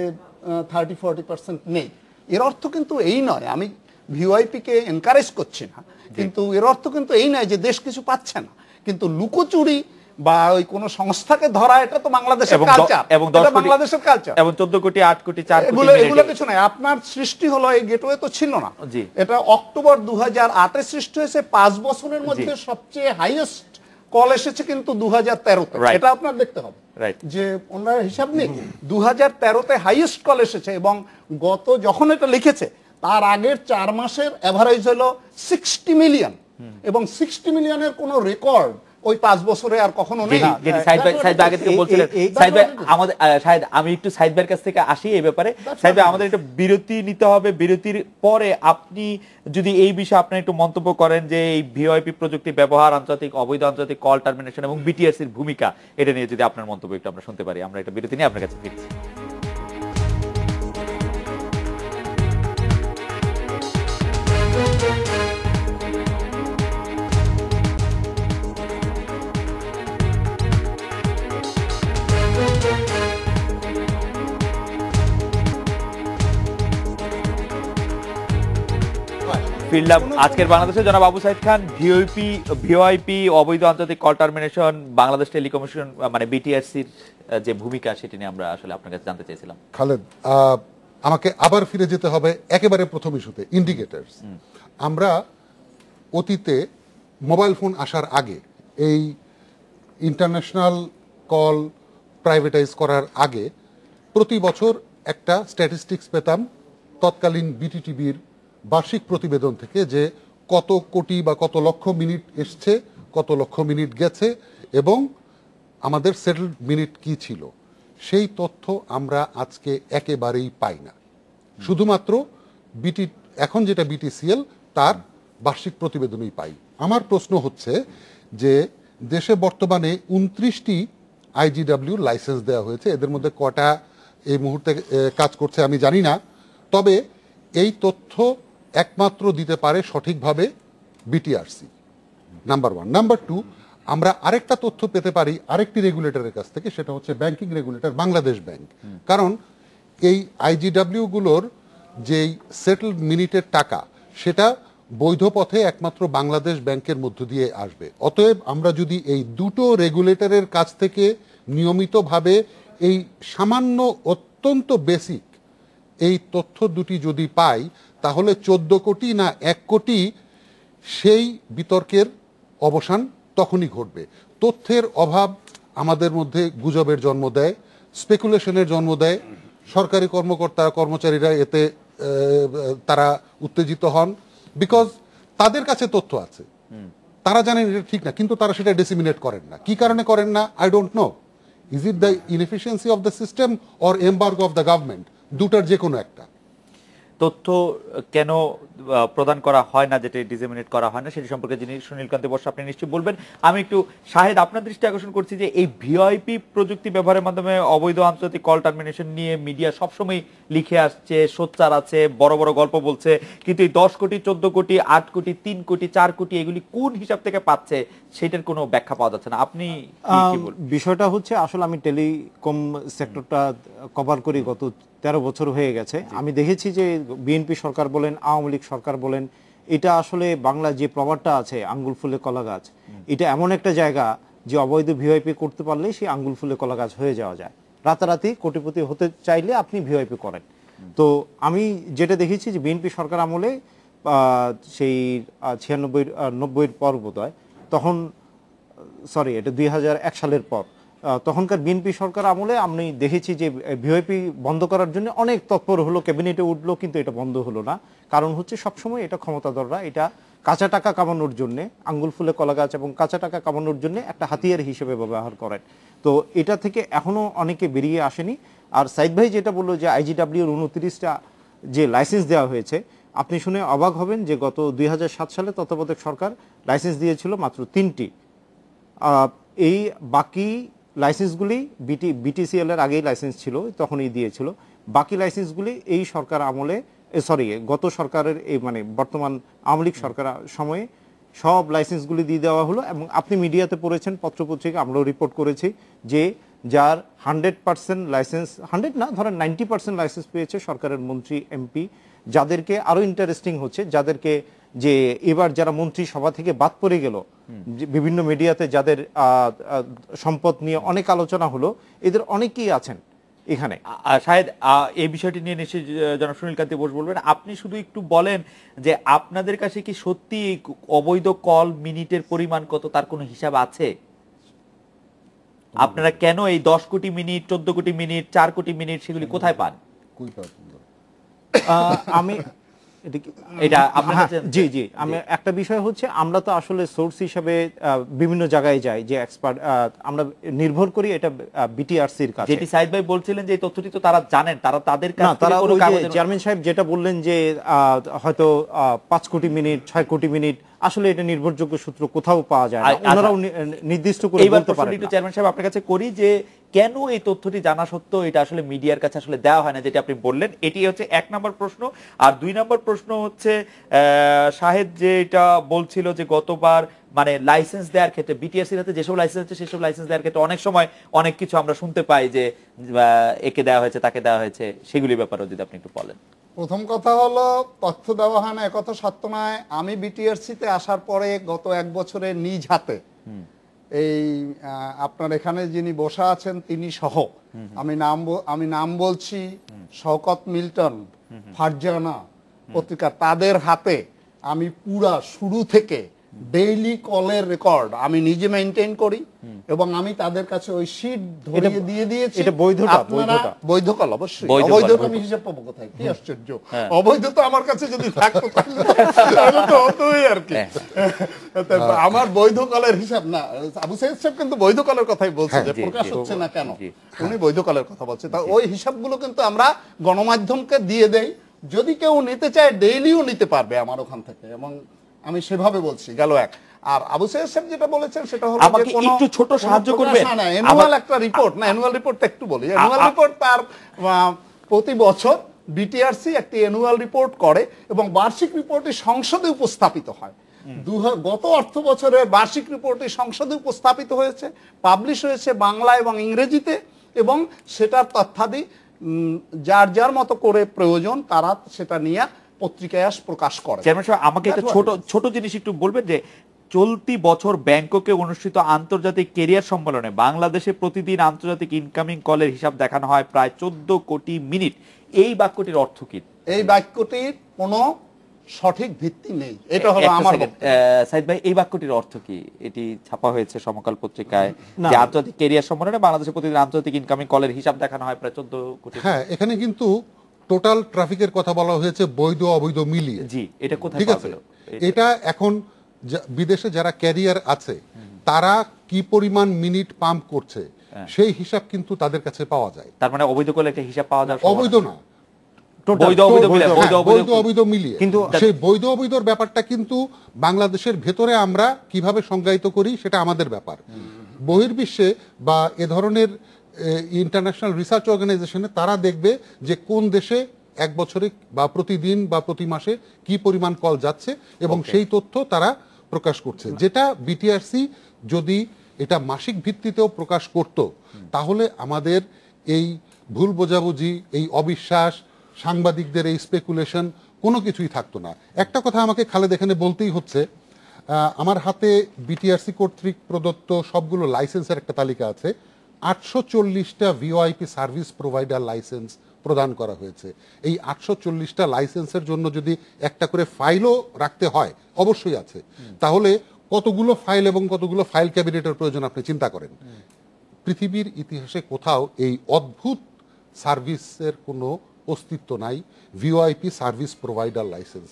S2: 30-40% নেই। এর অর্থ কিন্তু এই নয়, আমি ভিওআইপি কে এনকারেজ করছি না, কিন্তু এর অর্থ কিন্তু এই নয় যে দেশ কিছু পাচ্ছে না। কিন্তু লুকোচুরি বা ওই কোন সংস্থাকে ধরা, এটা তো বাংলাদেশের কালচার, এবং বাংলাদেশের কালচার, এবং 14 কোটি 8 কোটি 4 কোটি এগুলো কিছু নাই। আপনার সৃষ্টি হলো, এই গেটওয়ে তো ছিল না, এটা অক্টোবর 2008-এ সৃষ্টি হয়েছে। 5 বছরের মধ্যে সবচেয়ে হাইয়েস্ট কল এসেছে কিন্তু 2013-তে, এটা আপনার দেখতে হবে যে ওনার হিসাব নেই। 2013-তে হাইয়েস্ট কল এসেছে, এবং যখন এটা লিখেছে তার আগের 4 মাসের অ্যাভারেজ হলো 60 মিলিয়ন, এবং 60 মিলিয়নের কোনো রেকর্ড ওই 5 বছরে আর কখনো নেই।
S1: যেটি সাইদ ভাই আগে থেকে বলছিলেন, সাইদ ভাই আমাদের সাইদ, আমি একটু সাইদ ভাইয়ের কাছ থেকে আসি এই ব্যাপারে। সাইদ ভাই, আমাদের একটা বিরতি নিতে হবে, বিরতির পরে আপনি যদি এই বিষয়ে আপনার একটু মন্তব্য করেন যে এই ভিওআইপি প্রযুক্তি ব্যবহার, আন্তর্জাতিক অবৈধ আন্তর্জাতিক কল টার্মিনেশন এবং বিটিআরসির ভূমিকা, এটা নিয়ে যদি আপনার মন্তব্য একটু আমরা শুনতে পারি। আমরা একটা বিরতি নিয়ে আপনার কাছে ফিরছি। ফিরলাম আজকের বাংলাদেশে। জনাব আবু সাইদ খান, ভিওআইপি অবৈধ আন্তর্জাতিক কল টার্মিনেশন, বাংলাদেশ টেলিকমিউনিকেশন মানে বিটিআরসির যে ভূমিকা, সেটি নিয়ে আমরা আসলে আপনার কাছে জানতে চাইছিলাম।
S3: খালেদ, আমাকে আবার ফিরে যেতে হবে একেবারে প্রথম ইস্যুতে, ইন্ডিকেটরস। আমরা অতীতে মোবাইল ফোন আসার আগে, এই ইন্টারন্যাশনাল কল প্রাইভেটাইজ করার আগে প্রতি বছর একটা স্ট্যাটিস্টিক্স পেতাম তৎকালীন বিটিটিভির বার্ষিক প্রতিবেদন থেকে, যে কত কোটি বা কত লক্ষ মিনিট এসছে, কত লক্ষ মিনিট গেছে এবং আমাদের সেটেলড মিনিট কি ছিল। সেই তথ্য আমরা আজকে একেবারেই পাই না। শুধুমাত্র এখন যেটা বিটিসিএল তার বার্ষিক প্রতিবেদনই পাই। আমার প্রশ্ন হচ্ছে যে দেশে বর্তমানে 29টি আইজিডব্লিউ লাইসেন্স দেওয়া হয়েছে, এদের মধ্যে কটা এই মুহূর্তে কাজ করছে আমি জানি না, তবে এই তথ্য একমাত্র দিতে পারে সঠিকভাবে বিটিআরসি, নাম্বার 1। নাম্বার 2, আমরা আরেকটা তথ্য পেতে পারি আরেকটি রেগুলেটরের কাছ থেকে, সেটা হচ্ছে ব্যাংকিং রেগুলেটর বাংলাদেশ ব্যাংক। কারণ এই আইজিডব্লিউ গুলোর যেই সেটেলড মিনিটের টাকা, সেটা বৈধ পথে একমাত্র বাংলাদেশ ব্যাংকের মধ্য দিয়ে আসবে। অতএব আমরা যদি এই দুটো রেগুলেটরের কাছ থেকে নিয়মিতভাবে এই সামান্য অত্যন্ত বেসিক এই তথ্য দুটি যদি পাই, তাহলে 14 কোটি না 1 কোটি, সেই বিতর্কের অবসান তখনই ঘটবে। তথ্যের অভাব আমাদের মধ্যে গুজবের জন্ম দেয়, স্পেকুলেশনের জন্ম দেয়। সরকারি কর্মকর্তা কর্মচারীরা এতে তারা উত্তেজিত হন, বিকজ তাদের কাছে তথ্য আছে, তারা জানেন এটা ঠিক না, কিন্তু তারা সেটা ডিসিমিনেট করেন না। কি কারণে করেন না, I don't know. Is it the inefficiency of the system or embargo of the government? দুটার যে কোনো একটা।
S1: তথ্য কেন প্রদান করা হয় না, যেটা ডিসেমিনেট করা হয় না, সেটি সম্পর্কে যিনি সুনীলকান্তি বর্ষা আপনি নিশ্চয়ই বলবেন। আমি একটু শাহেদ আপনার দৃষ্টি আকর্ষণ করছি যে এই ভিওআইপি প্রযুক্তি ব্যবহারের মাধ্যমে অবৈধ আন্তর্জাতিক কল টার্মিনেশন নিয়ে মিডিয়া সবসময় লিখে আসছে, সোচ্চার আছে, বড় বড় গল্প বলছে, কিন্তু এই 10 কোটি 14 কোটি 8 কোটি 3 কোটি 4 কোটি এগুলি কোন হিসাব থেকে পাচ্ছে সেটার কোনো ব্যাখ্যা পাওয়া যাচ্ছে না। আপনি কি বলবেন?
S4: বিষয়টা হচ্ছে, আসলে আমি টেলিকম সেক্টরটা কভার করি গত 13 বছর হয়ে গেছে। আমি দেখেছি যে বিএনপি সরকার বলেন, আওয়ামী লীগ সরকার বলেন, এটা আসলে বাংলা যে প্রবাদটা আছে আঙ্গুল ফুলে কলা গাছ, এটা এমন একটা জায়গা যে অবৈধ ভিওআইপি করতে পারলে সেই আঙ্গুল ফুলে কলা গাছ হয়ে যাওয়া যায়। রাতারাতি কোটিপতি হতে চাইলে আপনি ভিওআইপি করেন। তো আমি যেটা দেখেছি যে বিএনপি সরকার আমলে সেই 96-90 পর বোধহয়, তখন সরি এটা 2001 সালের পর, তখনকার বিএনপি সরকার আমলে আমি দেখেছি যে ভিওআইপি বন্ধ করার জন্য অনেক তৎপর হলো, ক্যাবিনেটে উঠলো, কিন্তু এটা বন্ধ হলো না। কারণ হচ্ছে সবসময় এটা ক্ষমতাধররা এটা কাঁচা টাকা কামানোর জন্য, আঙ্গুল ফুলে কলা গাছ এবং কাঁচা টাকা কামানোর জন্য একটা হাতিয়ার হিসেবে ব্যবহার করেন। তো এটা থেকে এখনো অনেকে বেরিয়ে আসেনি। আর সাইদ ভাই যেটা বললো যে আইজিডব্লিউর 29টা যে লাইসেন্স দেওয়া হয়েছে, আপনি শুনে অবাক হবেন যে গত 2007 সালে তত্ত্বাবধায়ক সরকার লাইসেন্স দিয়েছিল মাত্র 3টি। এই বাকি লাইসেন্সগুলি বিটিসিএল এর আগেই লাইসেন্স ছিল, তখনই দিয়েছিল। বাকি লাইসেন্সগুলি এই সরকার আমলে, গত সরকারের এই মানে বর্তমান আওয়ামী লীগ সরকার সময়ে সব লাইসেন্সগুলি দিয়ে দেওয়া হলো। এবং আপনি মিডিয়াতে পড়েছেন, পত্রপত্রিকা আমরাও রিপোর্ট করেছি যে যার 100% লাইসেন্স, 100 না ধরেন 90% লাইসেন্স পেয়েছে সরকারের মন্ত্রী এমপি, যাদেরকে আরো ইন্টারেস্টিং হচ্ছে, যাদেরকে যে এবার যারা মন্ত্রী সভা থেকে বাদ পড়ে গেল, বিভিন্ন মিডিয়াতে যাদের সম্পদ নিয়ে অনেক আলোচনা হলো, এদের অনেকেই আছেন এখানে।
S1: শাহেদ, এই বিষয়টি নিয়ে নিশ্চয়ই জনাব সুনীলকান্তি বোস বলবেন। আপনি শুধু একটু বলেন যে আপনাদের কাছে কি সত্যি অবৈধ কল মিনিটের পরিমাণ কত, তার কোনো হিসাব আছে? আপনারা কেন এই 10 কোটি মিনিট, 14 কোটি মিনিট, 4 কোটি মিনিট সেগুলি কোথায় পান? এটা আপনার
S4: হ্যাঁ,
S1: কাছে
S4: জি জি আমি একটা বিষয় হচ্ছে আমরা তো আসলে সোর্স হিসাবে বিভিন্ন জায়গায় যাই যে এক্সপার্ট আমরা নির্ভর করি এটা বিটিআরসির কাছে।
S1: যেটি সাইদ ভাই বলছিলেন যে এই তথ্যটি তো তারা জানেন, তাদের কাছ
S4: না,
S1: থেকে
S4: তারা
S1: কোনো
S4: ওই যে
S1: কাগজের
S4: চেয়ারম্যান সাহেব যেটা বললেন যে হয়তো 5 কোটি মিনিট 6 কোটি মিনিট, আসলে এটা নির্ভরযোগ্য সূত্র কোথাও পাওয়া যায় না, ওনারাও নির্দিষ্ট করে
S1: এইবার
S4: বলতে পারেন
S1: প্রশ্নটি একটু
S4: না।
S1: চেয়ারম্যান সাহেব আপনার কাছে করি যে কেন এই তথ্যটি জানা সত্ত্বেও এটা আসলে মিডিয়ার কাছে আসলে দেওয়া হয় না, যেটা আপনি বললেন। এটি হচ্ছে 1 নম্বর প্রশ্ন। আর 2 নম্বর প্রশ্ন হচ্ছে শাহেদ যে এটা বলছিল যে গতবার মানে লাইসেন্স দেওয়ার ক্ষেত্রে বিটিআরসির হাতে যেসব লাইসেন্স আছে সেসব লাইসেন্স দেওয়ার ক্ষেত্রে অনেক সময় অনেক কিছু আমরা শুনতে পাই যে একে দেওয়া হয়েছে তাকে দেওয়া হয়েছে, সেগুলির ব্যাপারেও যদি আপনি একটু বলেন।
S2: প্রথম কথা হলো তথ্য দেওয়া হয় না একথা সত্য নয়। আমি বিটিআরসিতে আসার পরে গত 1 বছরে নিজ হাতে এই আপনার এখানে যিনি বসা আছেন তিনি সহ আমি নাম বলছি শওকত মিল্টন, ফারজানা পত্রিকা, তাদের হাতে আমি পুরা শুরু থেকে ডেইলি কলের রেকর্ড আমি নিজে মেইনটেইন করি এবং আমি তাদের কাছে ওই শীট ধরিয়ে দিয়ে দিয়েছি।
S4: এটা বৈধতা,
S2: বৈধ কল অবশ্যই,
S1: বৈধ
S2: অবৈধ
S1: কল।
S2: আমি হিসাব পাবো কোথায়? কি আশ্চর্য, অবৈধ তো আমার কাছে যদি থাকতো তাহলে তো হতোই আর কি। আমার বৈধ কলের হিসাব না, আবু সাইদ সাহেব কিন্তু বৈধ কলের কথাই বলছে যে প্রকাশ হচ্ছে না কেন, উনি বৈধ কলের কথা বলছে। তা ওই হিসাবগুলো কিন্তু আমরা গণমাধ্যমকে দিয়ে দেই, যদি কেউ নিতে চায় ডেইলিও নিতে পারবে আমার ওখান থেকে, এবং আমি সেভাবে বলছি। গেল এক। আর আবু সাইদ সাহেব যেটা বলেছেন সেটা হলো যে
S1: আমাকে একটু ছোট সাহায্য করবেন।
S2: অ্যানুয়াল একটা রিপোর্ট না, অ্যানুয়াল রিপোর্টটা একটু বলি। অ্যানুয়াল রিপোর্ট তার প্রতি বছর বিটিআরসি একটি অ্যানুয়াল রিপোর্ট করে এবং বার্ষিক রিপোর্টটি সংসদে উপস্থাপিত হয়। গত অর্থ বছরের বার্ষিক রিপোর্টটি সংসদে উপস্থাপিত হয়েছে, পাবলিশ হয়েছে বাংলা এবং ইংরেজিতে, এবং সেটার তথ্যাদি যার যার মতো করে প্রয়োজন তারা সেটা নিয়ে পত্রিকায় প্রকাশ করে।
S1: চেয়ারম্যান সাহেব আমাকে একটা ছোট জিনিস একটু বলবেন যে চলতি বছর ব্যাংককে অনুষ্ঠিত আন্তর্জাতিক ক্যারিয়ার সম্মেলনে বাংলাদেশে প্রতিদিন আন্তর্জাতিক ইনকামিং কলের হিসাব দেখানো হয় প্রায় 14 কোটি মিনিট। এই বাক্যটির অর্থ কি?
S2: এই বাক্যটির কোনো সঠিক ভিত্তি নেই, এটা হলো আমার বক্তব্য।
S1: সাইদ ভাই, এই বাক্যটির অর্থ কি? এটি ছাপা হয়েছে সমকাল পত্রিকায় যে আন্তর্জাতিক ক্যারিয়ার সম্মেলনে বাংলাদেশে প্রতিদিন আন্তর্জাতিক ইনকামিং কলের হিসাব দেখানো হয় প্রায় 14 কোটি।
S3: হ্যাঁ, এখানে কিন্তু টোটাল ট্রাফিকের কথা বলা হয়েছে বৈধ অবৈধ মিলিয়ে।
S1: জি, এটা কোথায়
S3: ঠিক আছে? এটা এখন বিদেশে যারা ক্যারিয়ার আছে তারা কি পরিমাণ মিনিট পাম্প করছে সেই হিসাব কিন্তু তাদের কাছে পাওয়া যায়।
S1: তার মানে অবৈধ করলে একটা হিসাব পাওয়া যায়?
S3: অবৈধ না, বৈধ অবৈধ মিলিয়ে। কিন্তু সেই বৈধ অবৈধর ব্যাপারটা কিন্তু বাংলাদেশের ভেতরে আমরা কিভাবে সংজ্ঞায়িত করি সেটা আমাদের ব্যাপার। বহির্বিশ্বে বা এ ধরনের ইন্টারন্যাশনাল রিসার্চ অর্গানাইজেশনে তারা দেখবে যে কোন দেশে 1 বছরে বা প্রতিদিন বা প্রতি মাসে কি পরিমাণ কল যাচ্ছে এবং সেই তথ্য তারা প্রকাশ করছে। যেটা বিটিআরসি যদি এটা মাসিক ভিত্তিতেও প্রকাশ করত তাহলে আমাদের এই ভুল বোঝাবুঝি, এই অবিশ্বাস, সাংবাদিকদের এই স্পেকুলেশন কোনো কিছুই থাকতো না। একটা কথা আমাকে খালেদ এখানে বলতেই হচ্ছে, আমার হাতে বিটিআরসি কর্তৃক প্রদত্ত সবগুলো লাইসেন্সের একটা তালিকা আছে। 840টা ভিওআইপি সার্ভিস প্রোভাইডার লাইসেন্স প্রদান করা হয়েছে। এই 840টা লাইসেন্সের জন্য যদি একটা করে ফাইলও রাখতে হয়, অবশ্যই আছে, তাহলে কতগুলো ফাইল এবং কতগুলো ফাইল ক্যাবিনেটের প্রয়োজন আপনি চিন্তা করেন। পৃথিবীর ইতিহাসে কোথাও এই অদ্ভুত সার্ভিসের কোনো অস্তিত্ব নাই, ভিওআইপি সার্ভিস প্রোভাইডার লাইসেন্স।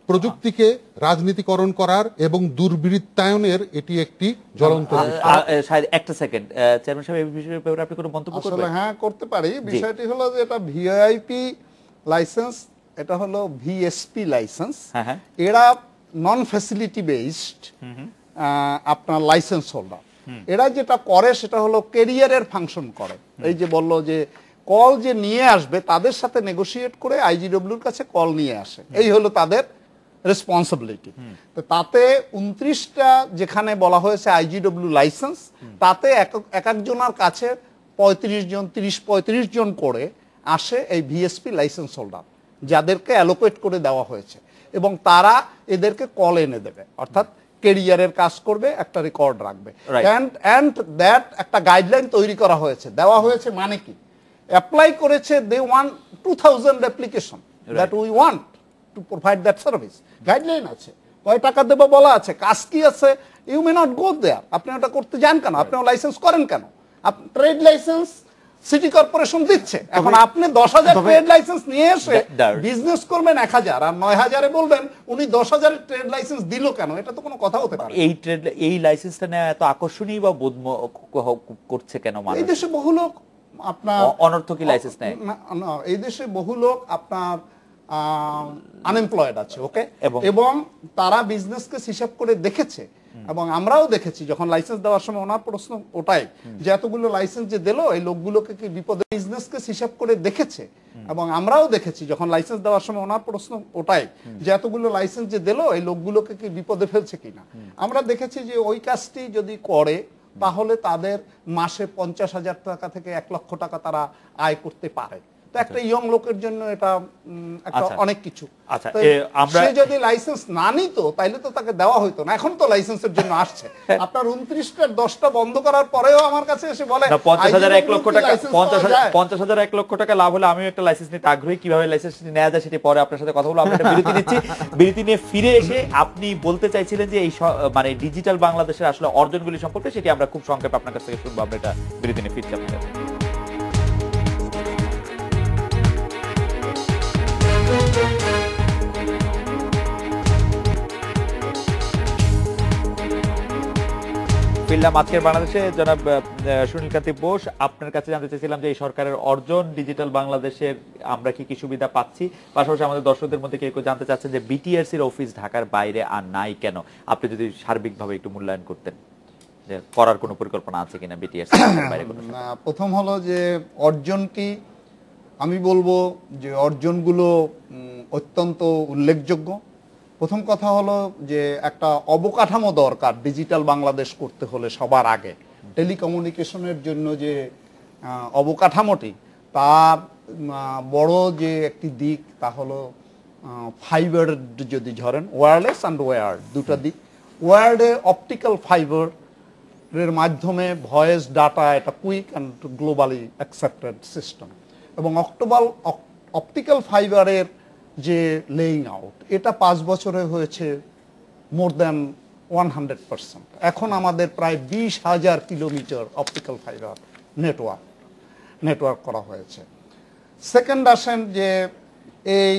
S3: প্রযুক্তিকে রাজনীতিকরণ করার এবং দুর্বৃত্তায়নের এটি একটি জ্বলন্ত।
S1: একটা সেকেন্ড, চেয়ারম্যান সাহেব এই বিষয়ে আপনি কোনো মন্তব্য করবেন?
S2: আসলে হ্যাঁ, করতে পারি। বিষয়টি হলো যে এটা ভিআইপি লাইসেন্স, এটা হলো ভিএসপি লাইসেন্স। এরা নন ফ্যাসিলিটি বেসড আপনার লাইসেন্স হোল্ডার। এরা যেটা করে সেটা হলো ক্যারিয়ারের ফাংশন করে। এই যে বললো যে কল যে নিয়ে আসবে তাদের সাথে নেগোশিয়েট করে আইজিডব্লিউর কাছে কল নিয়ে আসে, এই হলো তাদের রেসপন্সিবিলিটি। তো তাতে 29টা যেখানে বলা হয়েছে আইজিডব্লিউ লাইসেন্স, তাতে এক একজনের কাছে 35 জন 30-35 জন করে আসে এই ভিএসপি লাইসেন্স হোল্ডার, যাদেরকে অ্যালোকেট করে দেওয়া হয়েছে, এবং তারা এদেরকে কল এনে দেবে, অর্থাৎ ক্যারিয়ারের কাজ করবে, একটা রেকর্ড রাখবে। অ্যান্ড দ্যাট একটা গাইডলাইন তৈরি করা হয়েছে, দেওয়া হয়েছে, মানে কি অ্যাপ্লাই করেছে, they want 2000 application that we want to provide that service. Guideline আছে, কয় টাকা দেবো বলা আছে, কাজ কি আছে। ইউ মে নট গো দেয়ার, আপনি ওটা করতে যান কেন, আপনি লাইসেন্স করেন কেন? ট্রেড লাইসেন্স, সিটি কর্পোরেশন দিচ্ছে। এখন আপনি 10,000 ট্রেড লাইসেন্স নিয়ে এসে বিজনেস করবেন 1,000 আর 9,000-এ বলবেন উনি 10,000 ট্রেড লাইসেন্স দিল কেন? এটা তো কোনো কথা হতে পারে।
S1: এই লাইসেন্সটা নেওয়া এত আকর্ষণীয় বা বোধ করছে কেন মানুষ?
S2: এই দেশে বহু লোক আপনার
S1: অনর্থকী লাইসেন্স নেয়।
S2: এই দেশে বহু লোক আপনার আনএমপ্লয়েড আছে, ওকে,
S1: এবং
S2: তারা বিজনেসকে হিসাব করে দেখেছে এবং আমরাও দেখেছি যখন লাইসেন্স দেওয়ার সময় ওনার প্রশ্ন ওটাই যে এতগুলো লাইসেন্স যে দিল এই লোকগুলোকে কি বিপদে, বিজনেসকে হিসাব করে দেখেছে এবং আমরাও দেখেছি যখন লাইসেন্স দেওয়ার সময় ওনার প্রশ্ন ওটাই যে এতগুলো লাইসেন্স যে দিল এই লোকগুলোকে কি বিপদে ফেলছে কিনা। আমরা দেখেছি যে ওই কাজটি যদি করে তাহলে তাদের মাসে 50,000 টাকা থেকে 1 লক্ষ টাকা তারা আয় করতে পারে। তো একটা ইয়ং লোকের জন্য এটা একটা অনেক কিছু। সে যদি লাইসেন্স না নিত তাইলে তো তাকে দেওয়া হইতো না, এখন তো লাইসেন্সের জন্য আসছে। আপনার 29টার 10টা বন্ধ করার পরেও আমার কাছে এসে বলে
S1: 50,000 1 লক্ষ টাকা, 50,000 1 লক্ষ টাকা লাভ হলে আমিও একটা লাইসেন্স নিতে আগ্রহী। কিভাবে লাইসেন্স নেওয়া যায় সেটি পরে আপনার সাথে কথা বলবো। আমরা একটা বিরতি নিচ্ছি। বিরতি নিয়ে ফিরে এসে আপনি বলতে চাইছিলেন যে এই মানে ডিজিটাল বাংলাদেশের আসলে অর্জনগুলি সম্পর্কে, সেটি আমরা খুব সংক্ষেপে আপনার কাছ থেকে শুনবো। আমরা এটা বিরতি নিয়ে ফিরছি আপনার কাছে। ফিরলাম আজকের বাংলাদেশে। জনাব সুনীল কান্তি বোস, আপনার কাছে জানতে চাইছিলাম যে এই সরকারের অর্জন ডিজিটাল বাংলাদেশের আমরা কি কি সুবিধা পাচ্ছি, পাশাপাশি আমাদের দর্শকদের মধ্যে কেউ জানতে চাচ্ছেন যে বিটিআরসির অফিস ঢাকার বাইরে আর নাই কেন, আপনি যদি সার্বিকভাবে একটু মূল্যায়ন করতেন যে করার কোনো পরিকল্পনা আছে কিনা বিটিআরসি ঢাকার বাইরে।
S2: প্রথম হলো যে অর্জন কি, আমি বলবো যে অর্জনগুলো অত্যন্ত উল্লেখযোগ্য। প্রথম কথা হলো যে একটা অবকাঠামো দরকার ডিজিটাল বাংলাদেশ করতে হলে। সবার আগে টেলিকমিউনিকেশনের জন্য যে অবকাঠামোটি, তার বড় যে একটি দিক তা হলো ফাইবার, যদি ধরেন ওয়্যারলেস অ্যান্ড ওয়্যার্ড দুটো দিক। ওয়্যার্ডে অপটিক্যাল ফাইবারের মাধ্যমে ভয়েস ডাটা এটা quick and globally accepted system, এবং অপটিক্যাল ফাইবারের যে লেইং আউট এটা 5 বছরে হয়েছে মোর দ্যান 100%। এখন আমাদের প্রায় 20,000 কিলোমিটার অপটিক্যাল ফাইবার নেটওয়ার্ক করা হয়েছে। সেকেন্ড আসেন যে এই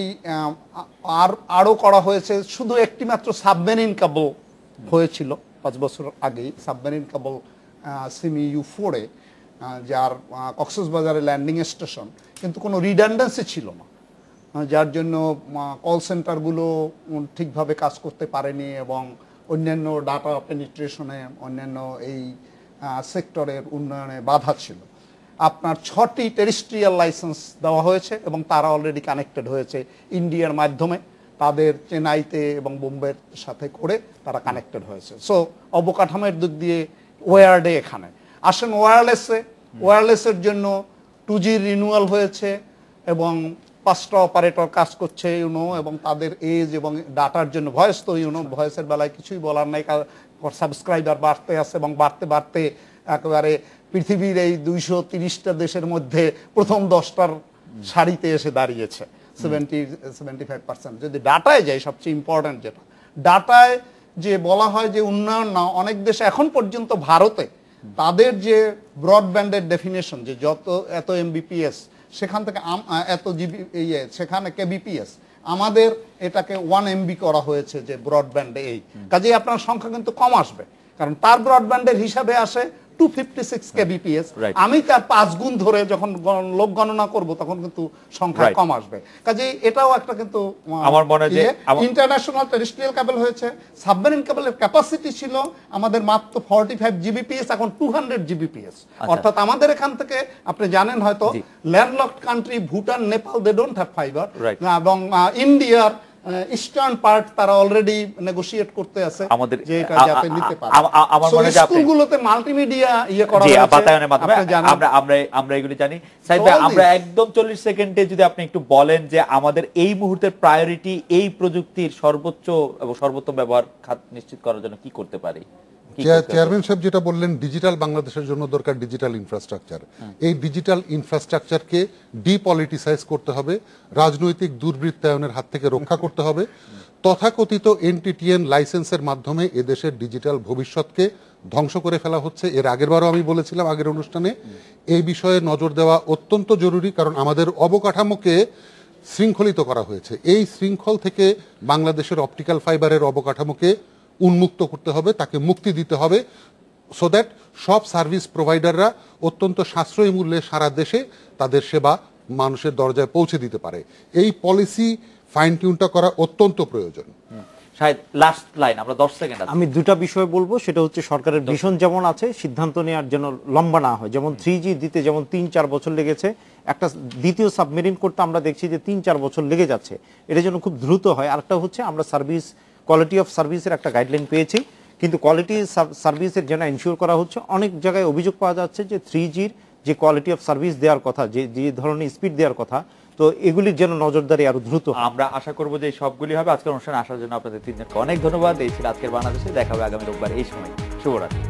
S2: আরও করা হয়েছে, শুধু একটি মাত্র সাবমেরিন কেবল হয়েছিল 5 বছর আগেই, সাবমেরিন কেবল CMU-4-এ, যার কক্সবাজারে ল্যান্ডিং স্টেশন, কিন্তু কোনো রিডান্ডেন্সি ছিল না, যার জন্য কল সেন্টারগুলো ঠিকভাবে কাজ করতে পারেনি এবং অন্যান্য ডাটা পেনিট্রেশনে, অন্যান্য এই সেক্টরের উন্নয়নে বাধা ছিল। আপনার 6টি টেরিস্ট্রিয়াল লাইসেন্স দেওয়া হয়েছে এবং তারা অলরেডি কানেক্টেড হয়েছে ইন্ডিয়ার মাধ্যমে, তাদের চেন্নাইতে এবং বোম্বের সাথে করে তারা কানেক্টেড হয়েছে। সো অবকাঠামোর দিক দিয়ে ওয়্যার্ডে এখানে আসেন। ওয়্যারলেসের জন্য 2G রিনিউয়াল হয়েছে এবং 5টা অপারেটর কাজ করছে এবং তাদের এজ এবং ডাটার জন্য ভয়েস তো ভয়েসের বেলায় কিছুই বলার নাই, সাবস্ক্রাইবার বাড়তে আছে এবং বাড়তে বাড়তে একেবারে পৃথিবীর এই 230টা দেশের মধ্যে প্রথম 10টার সারিতে এসে দাঁড়িয়েছে 75%। যদি ডাটায় যাই, সবচেয়ে ইম্পর্টেন্ট যেটা ডাটায় যে বলা হয় যে উন্নয়ন না, অনেক দেশে এখন পর্যন্ত, ভারতে তাদের যে ব্রডব্যান্ডের ডেফিনেশন যে এত MBPS, সেখান থেকে এত জিবি, সেখানে KBPS, আমাদের এটাকে 1 MB করা হয়েছে যে ব্রডব্যান্ডে। এই কাজেই আপনার সংখ্যা কিন্তু কম আসবে, কারণ তার ব্রডব্যান্ডের হিসাবে আসে 256 KBPS। আমি তার 5 গুণ ধরে যখন লোক গণনা করব তখন কিন্তু সংখ্যা কম আসবে। কাজেই এটাও একটা কিন্তু
S1: আমার মনে হয় যে
S2: ইন্টারন্যাশনাল টেরিস্ট্রিয়াল কেবল হয়েছে। সাবমেরিন কেবলের ক্যাপাসিটি ছিল আমাদের মাত্র 45 GBPS, এখন 200 GBPS। অর্থাৎ আমাদের এখান থেকে, আপনি জানেন হয়তো, landlocked country Bhutan, Nepal, they don't have fibre, এবং ইন্ডিয়ার ইস্টার্ন পার্ট তারা অলরেডি নেগোশিয়েট করতে আছে
S1: আমাদের
S2: যে এটা যাতে নিতে পারে।
S1: আমার মনে হয়
S2: স্কুলগুলোতে মাল্টিমিডিয়া করা হয়েছে,
S1: বাতায়নের মাধ্যমে আমরা এগুলি জানি। সাইদ ভাই, আমরা একদম 40 সেকেন্ডে যদি আপনি একটু বলেন যে আমাদের এই মুহূর্তের প্রায়োরিটি এই প্রযুক্তির সর্বোচ্চ এবং সর্বোত্তম ব্যবহার নিশ্চিত করার জন্য কি করতে পারি, কি করতে হবে?
S3: চেয়ারম্যান সাহেব যেটা বললেন, ডিজিটাল বাংলাদেশের জন্য দরকার ডিজিটাল ইনফ্রাস্ট্রাকচার। এই ডিজিটাল ইনফ্রাস্ট্রাকচারকে ডিপলিটিসাইজ করতে হবে, রাজনৈতিক দুর্বৃত্তায়নের হাত থেকে রক্ষা করতে হবে। তথাকথিত এনটিটিএন লাইসেন্সের মাধ্যমে এদেশের ডিজিটাল ভবিষ্যৎকে ধ্বংস করে ফেলা হচ্ছে। এর আগেরবারও আমি বলেছিলাম আগের অনুষ্ঠানে, এই বিষয়ে নজর দেওয়া অত্যন্ত জরুরি, কারণ আমাদের অবকাঠামোকে শৃঙ্খলিত করা হয়েছে। এই শৃঙ্খল থেকে বাংলাদেশের অপটিক্যাল ফাইবারের অবকাঠামোকে উন্মুক্ত করতে হবে, তাকে মুক্তি দিতে হবে, সো দ্যাট সব সার্ভিস প্রোভাইডাররা অত্যন্ত সাশ্রয়ী মূল্যে সারা দেশে তাদের সেবা মানুষের দরজায় পৌঁছে দিতে পারে। এই পলিসি ফাইন টিউনটা করা অত্যন্ত প্রয়োজন।
S1: শাহেদ, লাস্ট লাইন, আমরা 10 সেকেন্ড আছে।
S4: আমি দুটা বিষয় বলবো, সেটা হচ্ছে সরকারের ভিশন যেমন আছে, সিদ্ধান্ত নেওয়ার জন্য লম্বা না হয়। যেমন 3G দিতে যেমন 3-4 বছর লেগেছে, একটা দ্বিতীয় সাবমেরিন করতে আমরা দেখছি যে 3-4 বছর লেগে যাচ্ছে, এটা যেন খুব দ্রুত হয়। আরেকটা হচ্ছে আমরা সার্ভিস, কোয়ালিটি অফ সার্ভিসের একটা গাইডলাইন পেয়েছি, কিন্তু কোয়ালিটি সার্ভিসের যেন এনশিওর করা হচ্ছে। অনেক জায়গায় অভিযোগ পাওয়া যাচ্ছে যে 3Gর যে কোয়ালিটি অফ সার্ভিস দেওয়ার কথা, যে ধরনের স্পিড দেওয়ার কথা, তো এগুলির যেন নজরদারি আরো দ্রুত।
S1: আমরা আশা করবো যে এই সবগুলি হবে। আজকের অনুষ্ঠানে আসার জন্য আপনাদের তিনজনকে অনেক ধন্যবাদ। এই ছিল আজকের বাংলাদেশে। দেখা হবে আগামী রোববার এই সময়। শুভরাত্রি।